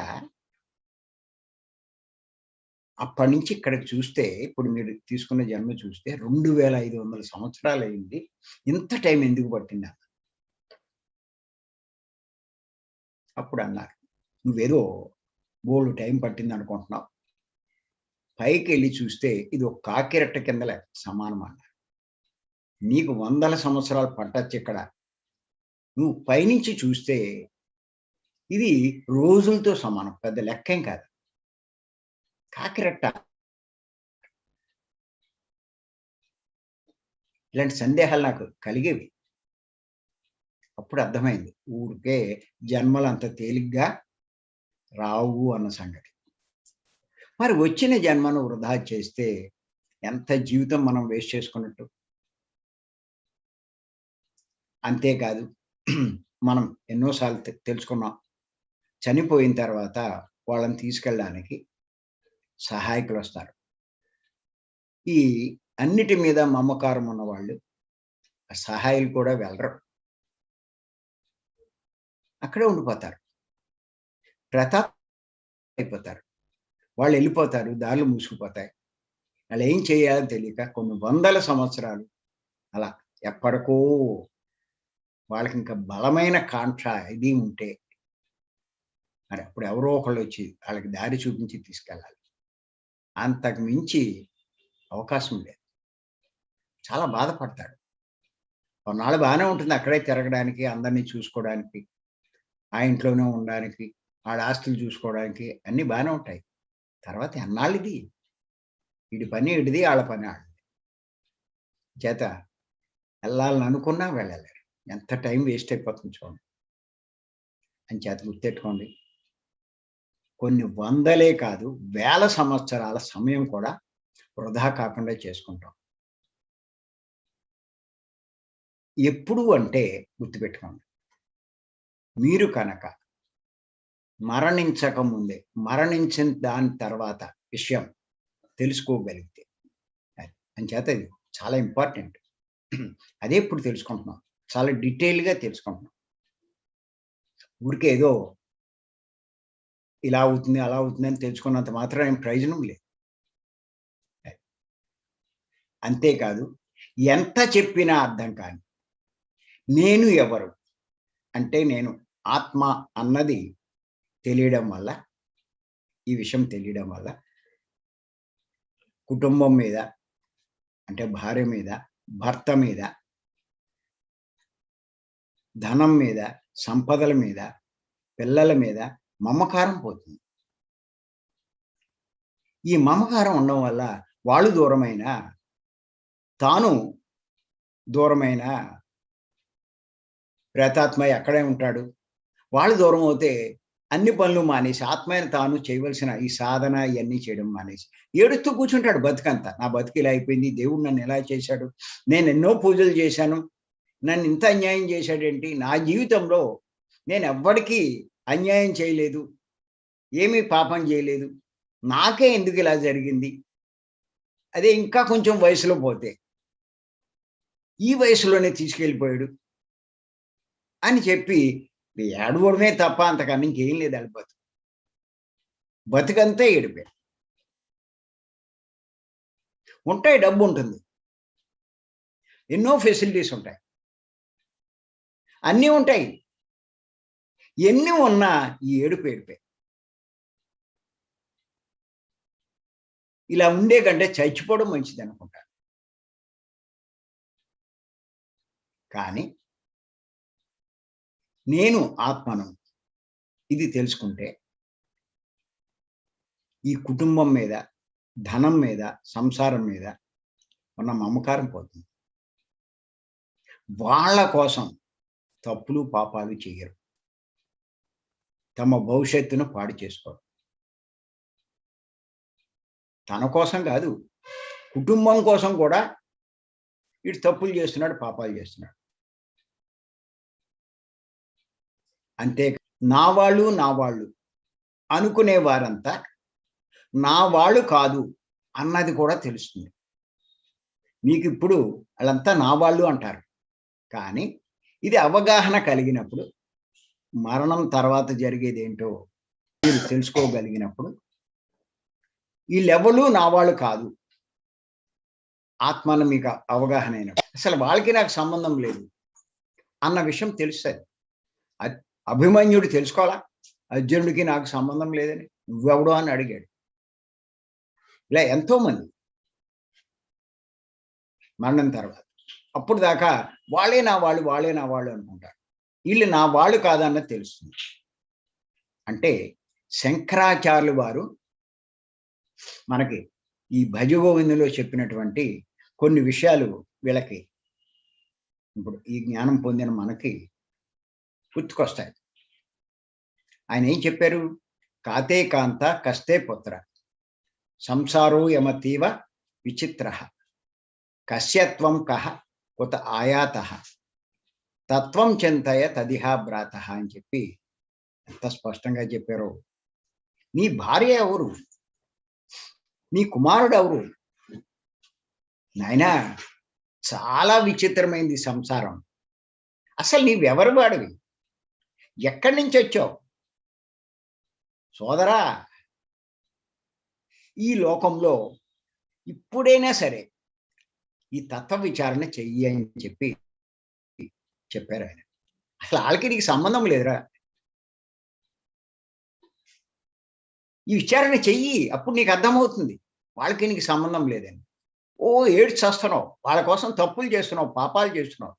అప్పటి నుంచి ఇక్కడికి చూస్తే, ఇప్పుడు మీరు తీసుకున్న జన్మ చూస్తే 2500 సంవత్సరాలయింది. ఇంత టైం ఎందుకు పట్టింది? అప్పుడు అన్నారు, నువ్వేదో బోలెడు టైం పట్టింది అనుకుంటున్నావు. పైకెళ్ళి చూస్తే ఇది ఒక కాకిరెట్ట కింద సమానం అన్నారు. నీకు వందల సంవత్సరాలు పట్టొచ్చు ఇక్కడ. నువ్వు పైనుంచి చూస్తే ఇది రోజులతో సమానం. పెద్ద లెక్కేం కాదు. కాకిరెట్ట. ఇలాంటి సందేహాలు నాకు కలిగేవి. అప్పుడు అర్థమైంది ఊరికే జన్మలు అంత తేలిగ్గా రావు అన్న సంగతి. మరి వచ్చిన జన్మను వృధా చేస్తే ఎంత జీవితం మనం వేస్ట్ చేసుకున్నట్టు. అంతేకాదు, మనం ఎన్నోసార్లు తెలుసుకున్నాం, చనిపోయిన తర్వాత వాళ్ళని తీసుకెళ్ళడానికి సహాయకులు వస్తారు. ఈ అన్నిటి మీద మమకారం ఉన్నవాళ్ళు, సహాయాలు కూడా వెళ్ళరు, అక్కడే ఉండిపోతారు, ప్రతాప్ అయిపోతారు. వాళ్ళు వెళ్ళిపోతారు, దారులు మూసుకుపోతాయి. వాళ్ళు ఏం చేయాలో తెలియక కొన్ని వందల సంవత్సరాలు అలా ఎప్పటికో వాళ్ళకి ఇంకా బలమైన కాంక్ష ఇది ఉంటే మరి అప్పుడు ఎవరో ఒకళ్ళు వచ్చి వాళ్ళకి దారి చూపించి తీసుకెళ్ళాలి. అంతకు మించి అవకాశం లేదు. చాలా బాధపడతాడు. కొన్నాళ్ళు బాగానే ఉంటుంది అక్కడే తిరగడానికి, అందరినీ చూసుకోవడానికి, ఆ ఇంట్లోనే ఉండడానికి, ఆడ ఆస్తులు చూసుకోవడానికి అన్నీ బాగానే ఉంటాయి. తర్వాత ఎన్నాళ్ళిది? వీడి పని వీడిది, వాళ్ళ పని వాళ్ళది. చేత వెళ్ళాలని అనుకున్నా వెళ్ళలేరు. ఎంత టైం వేస్ట్ అయిపోతుంది చూడండి. అని చేత గుర్తెట్టుకోండి, కొన్ని వందలే కాదు వేల సంవత్సరాల సమయం కూడా వృధా కాకుండా చేసుకుంటాం. ఎప్పుడు అంటే గుర్తుపెట్టుకోండి, మీరు కనుక మరణించక ముందే, మరణించిన దాని తర్వాత విషయం తెలుసుకోగలిగితే, అంచేత ఇది చాలా ఇంపార్టెంట్. అదే ఇప్పుడు తెలుసుకుంటున్నాం, చాలా డీటెయిల్‌గా తెలుసుకుంటున్నాం. ఊరికే ఏదో ఇలా అవుతుంది, అలా అవుతుంది అని తెలుసుకున్నంత మాత్రాన ఏం ప్రయోజనం లేదు. అంతేకాదు ఎంత చెప్పినా అర్థం కాని నేను ఎవరు అంటే నేను ఆత్మ అన్నది తెలియడం వల్ల, ఈ విషయం తెలియడం వల్ల కుటుంబం మీద అంటే భార్య మీద, భర్త మీద, ధనం మీద, సంపదల మీద, పిల్లల మీద మమకారం పోతుంది. ఈ మమకారం ఉండడం వల్ల వాళ్ళు దూరమైన, తాను దూరమైన ప్రేతాత్మ ఎక్కడే ఉంటాడు. వాళ్ళు దూరం అవుతే అన్ని పనులు మానేసి ఆత్మైన తాను చేయవలసిన ఈ సాధన ఇవన్నీ చేయడం మానేసి ఏడుస్తూ కూర్చుంటాడు బతుకంతా. నా బతుకు ఇలా అయిపోయింది, దేవుడు నన్ను ఎలా చేశాడు, నేను ఎన్నో పూజలు చేశాను, నన్ను ఇంత అన్యాయం చేశాడేంటి, నా జీవితంలో నేను ఎవ్వడికి అన్యాయం చేయలేదు, ఏమీ పాపం చేయలేదు, నాకే ఎందుకు ఇలా జరిగింది, అదే ఇంకా కొంచెం వయసులో పోతే ఈ వయసులోనే తీసుకెళ్ళిపోయాడు అని చెప్పి ఏడవడమే తప్ప అంతకన్నా ఇంకేం లేదు. అది బతుకంతే ఏడిపే. ఉంటాయి, డబ్బు ఉంటుంది, ఎన్నో ఫెసిలిటీస్ ఉంటాయి, అన్నీ ఉంటాయి. ఎన్ని ఉన్నా ఈ ఏడుపు ఏడిపే. ఇలా ఉండే కంటే చచ్చిపోవడం మంచిది అనుకుంటా. కానీ నేను ఆత్మను ఇది తెలుసుకుంటే ఈ కుటుంబం మీద, ధనం మీద, సంసారం మీద ఉన్న మమకారం పోతుంది. వాళ్ళ కోసం తప్పులు పాపాలు చేయరు, తమ భవిష్యత్తును పాడు చేసుకోరు. తన కోసం కాదు, కుటుంబం కోసం కూడా ఇటు తప్పులు చేస్తున్నాడు, పాపాలు చేస్తున్నాడు. అంతే. నా వాళ్ళు అనుకునే వారంతా నా వాళ్ళు కాదు అన్నది కూడా తెలుస్తుంది. మీకు ఇప్పుడు వాళ్ళంతా నా వాళ్ళు అంటారు, కానీ ఇది అవగాహన కలిగినప్పుడు, మరణం తర్వాత జరిగేది ఏంటో మీరు తెలుసుకోగలిగినప్పుడు వీళ్ళెవరు నా వాళ్ళు కాదు ఆత్మను మీకు అవగాహన అయినప్పుడు అసలు వాళ్ళకి నాకు సంబంధం లేదు అన్న విషయం తెలుస్తుంది. అభిమన్యుడు తెలుసుకోవాలా, అర్జునుడికి నాకు సంబంధం లేదని, నువ్వెవడో అని అడిగాడు. ఇలా ఎంతో మంది మరణం తర్వాత అప్పుడు దాకా వాళ్ళే నా వాళ్ళు అనుకుంటారు. వీళ్ళు నా వాళ్ళు కాదన్నది తెలుస్తుంది. అంటే శంకరాచార్యులు వారు మనకి ఈ భజగోవిందులో చెప్పినటువంటి కొన్ని విషయాలు వీళ్ళకి ఇప్పుడు ఈ జ్ఞానం పొందిన మనకి గుర్తుకొస్తాయి. ఆయన ఏం చెప్పారు? కాతే కాంత కస్తే పుత్ర సంసారో యమతీవ విచిత్ర కస్యత్వం కహ కుత ఆయాత తత్వం చింతయ తదిహా భ్రాత అని చెప్పి ఎంత స్పష్టంగా చెప్పారో. నీ భార్య ఎవరు, నీ కుమారుడు ఎవరు? నాయనా, చాలా విచిత్రమైంది సంసారం. అసలు నీవెవరు వాడివి, ఎక్కడి నుంచి వచ్చావు? సోదరా, ఈ లోకంలో ఇప్పుడైనా సరే ఈ తత్వ విచారణ చెయ్యి అని చెప్పి చెప్పారు ఆయన. అసలు వాళ్ళకి నీకు సంబంధం లేదురా, ఈ విచారణ చెయ్యి, అప్పుడు నీకు అర్థమవుతుంది వాళ్ళకి నీకు సంబంధం లేదని. ఓ ఏడ్చి చేస్తున్నావు, వాళ్ళ కోసం తప్పులు చేస్తున్నావు, పాపాలు చేస్తున్నావు,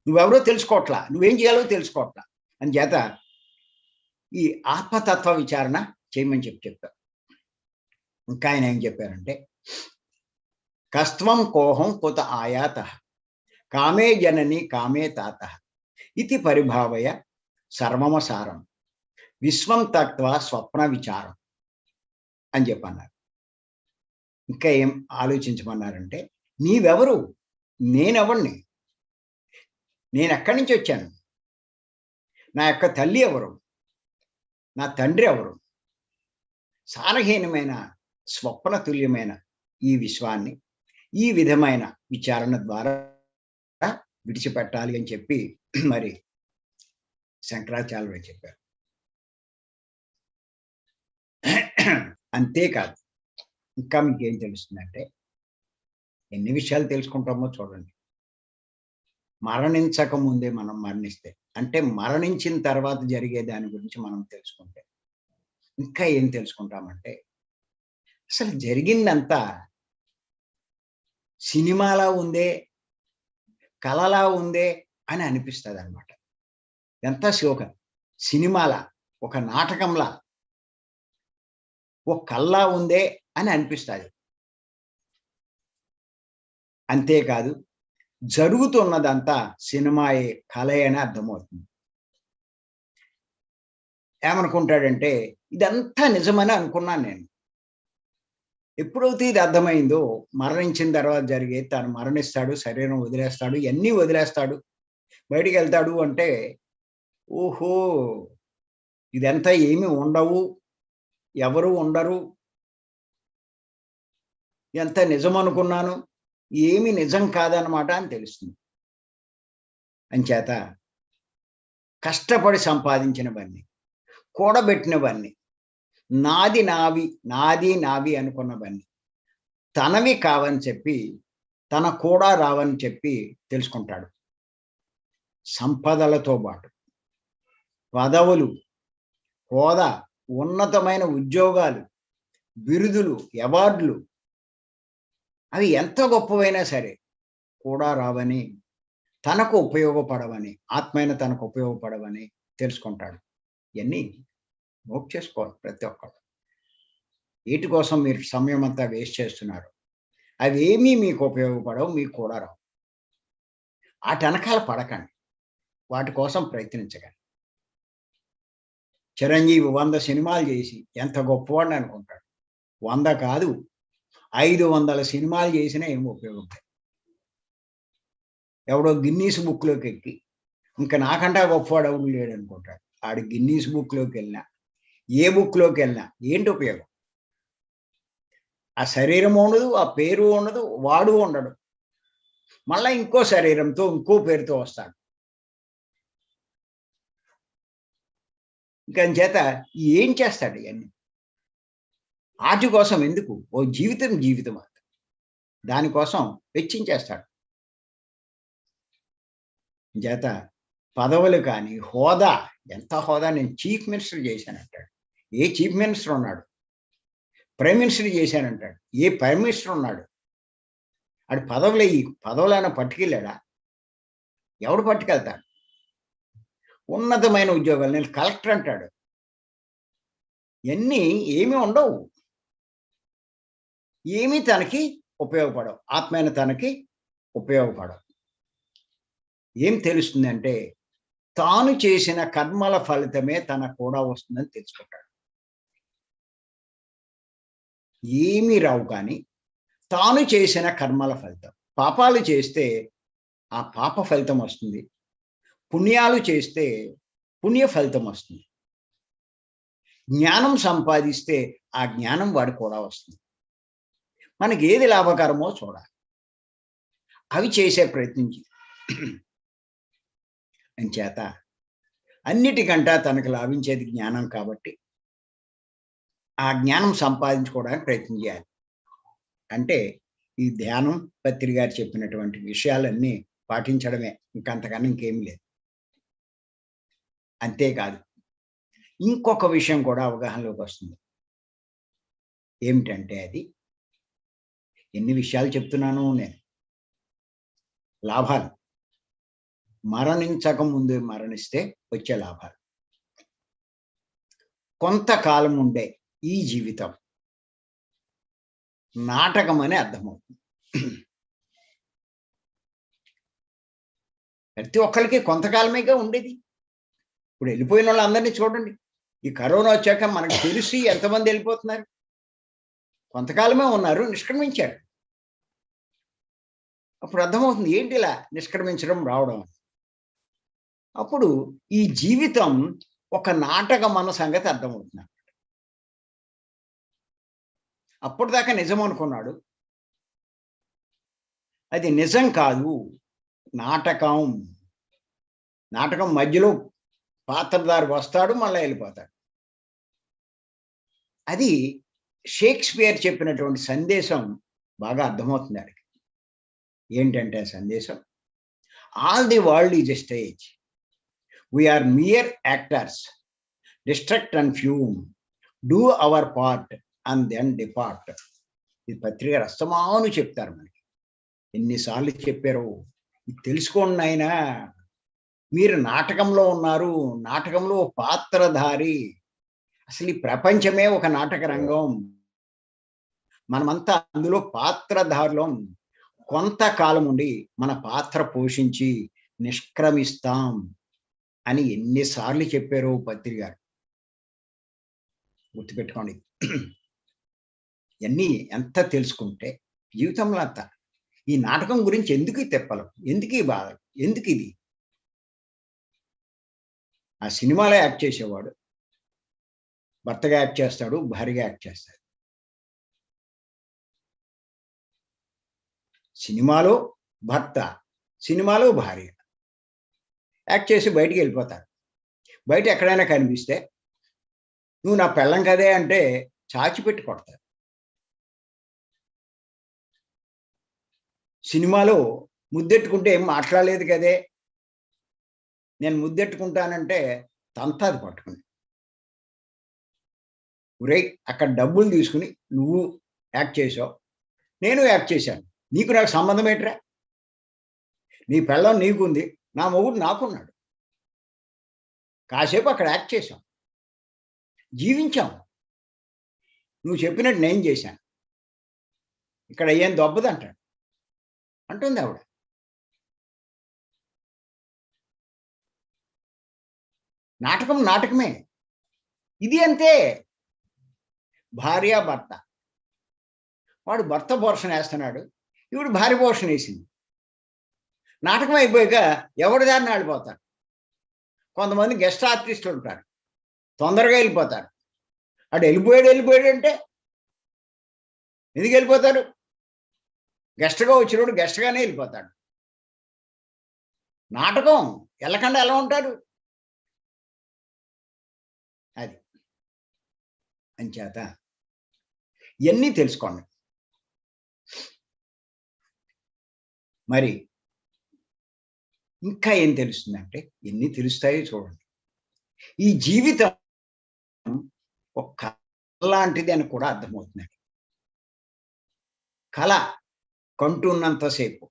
నువ్వెవరో తెలుసుకోవట్లా, నువ్వేం చేయాలో తెలుసుకోవట్లా అని చేత ఈ ఆత్మతత్వ విచారణ చేయమని చెప్పారు. ఇంకా ఆయన ఏం చెప్పారంటే, కస్త్వం కోహం కుత ఆయాత కామే జనని కామే తాత ఇది పరిభావయ సర్వమసారం విశ్వం తత్వ స్వప్న విచారం అని చెప్పన్నారు. ఇంకా ఏం ఆలోచించమన్నారంటే, నీవెవరు, నేనెవరిని, నేను ఎక్కడి నుంచి వచ్చాను, నా యొక్క తల్లి ఎవరు, నా తండ్రి ఎవరు, సారహీనమైన స్వప్న తుల్యమైన ఈ విశ్వాన్ని ఈ విధమైన విచారణ ద్వారా విడిచిపెట్టాలి అని చెప్పి మరి శంకరాచార్యులు చెప్పారు. అంతేకాదు, ఇంకా మీకేం తెలుస్తుందంటే, ఎన్ని విషయాలు తెలుసుకుంటామో చూడండి. మరణించక ముందే మనం మరణిస్తే, అంటే మరణించిన తర్వాత జరిగే దాని గురించి మనం తెలుసుకుంటే, ఇంకా ఏం తెలుసుకుంటామంటే, అసలు జరిగిందంతా సినిమాలా ఉందే, కలలా ఉందే అని అనిపిస్తదనమాట. ఎంత సినిమాలా, ఒక నాటకంలా, ఒక కల్లా ఉందే అని అనిపిస్తది. అంతేకాదు, జరుగుతున్నదంతా సినిమాయే, కలే అని అర్థమవుతుంది. ఏమనుకుంటాడంటే, ఇదంతా నిజమని అనుకున్నాను నేను. ఎప్పుడైతే ఇది అర్థమైందో, మరణించిన తర్వాత జరిగేది, తను మరణిస్తాడు, శరీరం వదిలేస్తాడు, ఇయన్నీ వదిలేస్తాడు, బయటికెళ్తాడు అంటే, ఓహో! ఇదంతా ఏమి ఉండవు, ఎవరు ఉండరు. ఇదంతా నిజమనుకున్నాను, ఏమి నిజం కాదనమాట అని తెలుస్తుంది. అంచేత కష్టపడి సంపాదించినవన్నీ, కూడబెట్టినవన్నీ, నాది నావి అనుకున్నవన్నీ, తనవి కావని చెప్పి, తన కూడా రావని చెప్పి తెలుసుకుంటాడు. సంపదలతో పాటు, పదవులు, హోదా, ఉన్నతమైన ఉద్యోగాలు, బిరుదులు, అవార్డులు, అవి ఎంత గొప్పవైనా సరే కూడా రావని, తనకు ఉపయోగపడవని, ఆత్మైన తనకు ఉపయోగపడవని తెలుసుకుంటాడు. ఇయన్నీ నోట్ చేసుకోవాలి ప్రతి ఒక్కరు. వీటి కోసం మీరు సమయం అంతా వేస్ట్ చేస్తున్నారు. అవేమీ మీకు ఉపయోగపడవు, మీకు కూడా రావు. ఆటెనకాల పడకండి. వాటి కోసం ప్రయత్నించకండి. చిరంజీవి 100 సినిమాలు చేసి ఎంత గొప్పవాడిని అనుకుంటాడు. 100 కాదు, 500 సినిమాలు చేసినా ఏమి ఉపయోగం లేదు. ఎవడో గిన్నీస్ బుక్‌లోకి ఎక్కి, ఇంక నాకంటా గొప్పవాడు ఎవడు లేడనుకుంటాడు. ఆడు గిన్నీస్ బుక్‌లోకెళ్ళినా, ఏ బుక్‌లోకెళ్ళినా ఏంటి ఉపయోగం? ఆ శరీరం ఉండదు, ఆ పేరు ఉండదు, వాడు ఉండడు. మళ్ళా ఇంకో శరీరంతో, ఇంకో పేరుతో వస్తాడు. ఇంక అంచేత ఏం చేస్తాడు ఇయన్నీ? ఆటి కోసం ఎందుకు? ఓ జీవితం జీవితం అది. దానికోసం వెచ్చించేస్తాడు. చేత పదవులు కానీ, హోదా, ఎంత హోదా, నేను చీఫ్ మినిస్టర్ చేశానంటాడు. ఏ చీఫ్ మినిస్టర్ ఉన్నాడు? ప్రైమ్ మినిస్టర్ చేశానంటాడు. ఏ ప్రైమ్ మినిస్టర్ ఉన్నాడు? ఆడు పదవులేమైనా పట్టుకెళ్ళాడా? ఎవడు పట్టుకెళ్తాడు? ఉన్నతమైన ఉద్యోగాలు, నేను కలెక్టర్ అంటాడు. ఇయన్నీ ఏమీ ఉండవు. ఏమీ తనకి ఉపయోగపడవు. ఆత్మైన తనకి ఉపయోగపడవు. ఏం తెలుస్తుందంటే, తాను చేసిన కర్మల ఫలితమే తనకు కూడా వస్తుందని తెలుసుకుంటాడు. ఏమీ రావు కానీ, తాను చేసిన కర్మల ఫలితం. పాపాలు చేస్తే ఆ పాప ఫలితం వస్తుంది. పుణ్యాలు చేస్తే పుణ్య ఫలితం వస్తుంది. జ్ఞానం సంపాదిస్తే ఆ జ్ఞానం వాడికి కూడా వస్తుంది. మనకి ఏది లాభకరమో చూడాలి. అవి చేసే ప్రయత్నం అంచేత అన్నిటికంటా తనకు లాభించేది జ్ఞానం కాబట్టి, ఆ జ్ఞానం సంపాదించుకోవడానికి ప్రయత్నం చేయాలి. అంటే ఈ ధ్యానం, పత్రి గారు చెప్పినటువంటి విషయాలన్నీ పాటించడమే. ఇంకంతకన్నా ఇంకేమీ లేదు. అంతేకాదు, ఇంకొక విషయం కూడా అవగాహనలోకి వస్తుంది. ఏమిటంటే అది, ఎన్ని విషయాలు చెప్తున్నాను నేను. లాభాలు. మరణించక ముందు మరణిస్తే వచ్చే లాభాలు. కొంతకాలం ఉండే ఈ జీవితం నాటకం అని అర్థమవుతుంది. ప్రతి ఒక్కరికి కొంతకాలమేగా ఉండేది. ఇప్పుడు వెళ్ళిపోయిన వాళ్ళందరినీ చూడండి. ఈ కరోనా వచ్చాక మనకు తెలిసి ఎంతమంది వెళ్ళిపోతున్నారు? కొంతకాలమే ఉన్నారు, నిష్క్రమించారు. అప్పుడు అర్థమవుతుంది ఏంటి ఇలా నిష్క్రమించడం, రావడం. అప్పుడు ఈ జీవితం ఒక నాటకం అన్న సంగతి అర్థమవుతుంది. అప్పటిదాకా నిజం అనుకున్నాడు, అది నిజం కాదు, నాటకం. నాటకం మధ్యలో పాత్రధారి వస్తాడు, మళ్ళా వెళ్ళిపోతాడు. అది షేక్స్పియర్ చెప్పినటువంటి సందేశం బాగా అర్థమవుతుంది ఆడికి. ఏంటంటే ఆ సందేశం, all the world is a stage, we are mere actors, distract and fume, do our part and then depart. ఈ పత్రిక రస్తమాను చెప్తారు మనకి. ఎన్నిసార్లు చెప్పారు, ఇది తెలుసుకోండి అయినా. మీరు నాటకంలో ఉన్నారు, నాటకంలో పాత్రధారి. అసలు ఈ ప్రపంచమే ఒక నాటక రంగం, మనమంతా అందులో పాత్రధారులం. కొంతకాలం ఉండి మన పాత్ర పోషించి నిష్క్రమిస్తాం అని ఎన్నిసార్లు చెప్పారు పత్రిక గారు. గుర్తుపెట్టుకోండి. ఇవన్నీ ఎంత తెలుసుకుంటే జీవితంలో అంత. ఈ నాటకం గురించి ఎందుకు ఈ తెప్పలు, ఎందుకు ఈ బాధ, ఎందుకు ఇది? ఆ సినిమాలో యాక్ట్ చేసేవాడు భర్తగా యాక్ట్ చేస్తాడు, భార్యగా యాక్ట్ చేస్తాడు. సినిమాలో భర్త, సినిమాలో భార్య యాక్ట్ చేసి బయటికి వెళ్ళిపోతారు. బయట ఎక్కడైనా కనిపిస్తే నువ్వు నా పెళ్ళం కదే అంటే చాచిపెట్టి కొడతారు. సినిమాలో ముద్దెట్టుకుంటే ఏం మాట్లాడలేదు కదే, నేను ముద్దెట్టుకుంటానంటే తంతాది పట్టుకుని. ఒరే, అక్కడ డబ్బులు తీసుకుని నువ్వు యాక్ట్ చేసావు, నేను యాక్ట్ చేశాను, నీకు నాకు సంబంధం ఏంట్రా? నీ పెళ్ళం నీకుంది, నా మొగుడు నాకున్నాడు. కాసేపు అక్కడ యాక్ట్ చేశాం, జీవించాం. నువ్వు చెప్పినట్టు నేను చేశాను, ఇక్కడ ఏం దొబ్బదంటాడు అంటుంది ఆవిడ. నాటకం నాటకమే. ఇది అంతే. భార్య భర్త, వాడు భర్త పోర్షన్ వేస్తున్నాడు, ఇప్పుడు భార్య పోర్షన్ వేసింది. నాటకం అయిపోయాక ఎవరి దారిని ఆడిపోతారు. కొంతమంది గెస్ట్ ఆర్టిస్టులు ఉంటారు, తొందరగా వెళ్ళిపోతారు. అటు వెళ్ళిపోయాడు అంటే ఎందుకు వెళ్ళిపోతారు? గెస్ట్గా వచ్చినప్పుడు గెస్ట్గానే వెళ్ళిపోతాడు. నాటకం వెళ్ళకుండా ఎలా ఉంటాడు? అది అంచేత ఇవన్నీ తెలుసుకోండి. మరి ఇంకా ఏం తెలుస్తుందంటే, ఎన్ని తెలుస్తాయో చూడండి. ఈ జీవితం ఒక కళ లాంటిది అని కూడా అర్థమవుతుందండి. కళ కంటున్నంతసేపు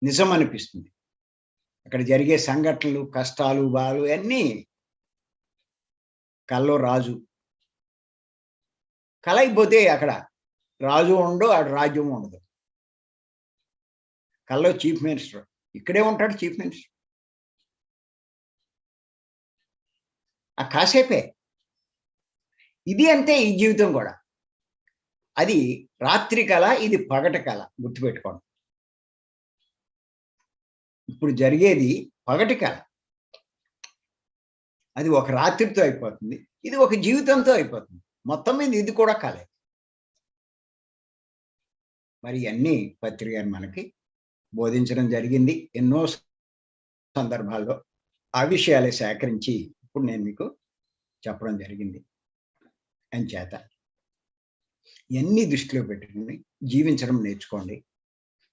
నిజం అనిపిస్తుంది. అక్కడ జరిగే సంఘటనలు, కష్టాలు, బాధలు అన్నీ. కళలో రాజు, కళ అయిపోతే అక్కడ రాజు ఉండడు, ఆడ రాజ్యం ఉండదు. కళలో చీఫ్ మినిస్టర్, ఇక్కడే ఉంటాడు చీఫ్ మినిస్టర్. ఆ కాసేపే. ఇది అంతే ఈ జీవితం కూడా. అది రాత్రి కళ, ఇది పగటి కళ. గుర్తుపెట్టుకోండి. ఇప్పుడు జరిగేది పగటి కళ, అది ఒక రాత్రితో అయిపోతుంది, ఇది ఒక జీవితంతో అయిపోతుంది. మొత్తం మీద ఇది కూడా కళే. మరి అన్ని పత్రిక మనకి బోధించడం జరిగింది ఎన్నో సందర్భాల్లో. ఆ విషయాలే సేకరించి ఇప్పుడు నేను మీకు చెప్పడం జరిగింది. అంచేత ఇవన్నీ దృష్టిలో పెట్టుకుని జీవించడం నేర్చుకోండి,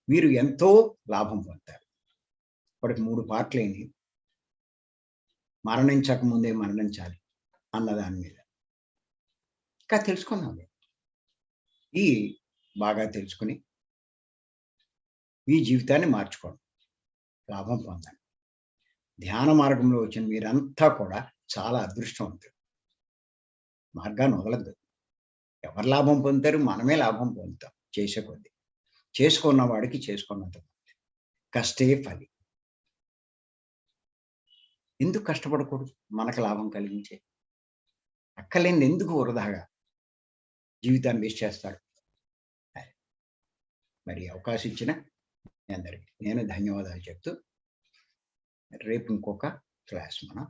మీరు ఎంతో లాభం పొందుతారు. ఇప్పటికి 3 పార్ట్లైనవి. మరణించక ముందే మరణించాలి అన్నదాని మీద ఇంకా తెలుసుకుందాం. ఈ బాగా తెలుసుకుని మీ జీవితాన్ని మార్చుకోండి, లాభం పొందండి. ధ్యాన మార్గంలో వచ్చిన మీరంతా కూడా చాలా అదృష్టవంతులు. మార్గాన్ని వదలద్దు. ఎవరు లాభం పొందుతారు? మనమే లాభం పొందుతాం చేసే కొద్దీ. చేసుకున్న వాడికి చేసుకున్నంత కష్టే ఫలి. ఎందుకు కష్టపడకూడదు? మనకు లాభం కలిగించే. అక్కలేని ఎందుకు వృధాగా జీవితాన్ని వేస్ట్ చేస్తాడు? మరి అవకాశం ఇచ్చిన అందరికీ నేను ధన్యవాదాలు చెప్తూ, రేపు ఇంకొక క్లాస్ మనం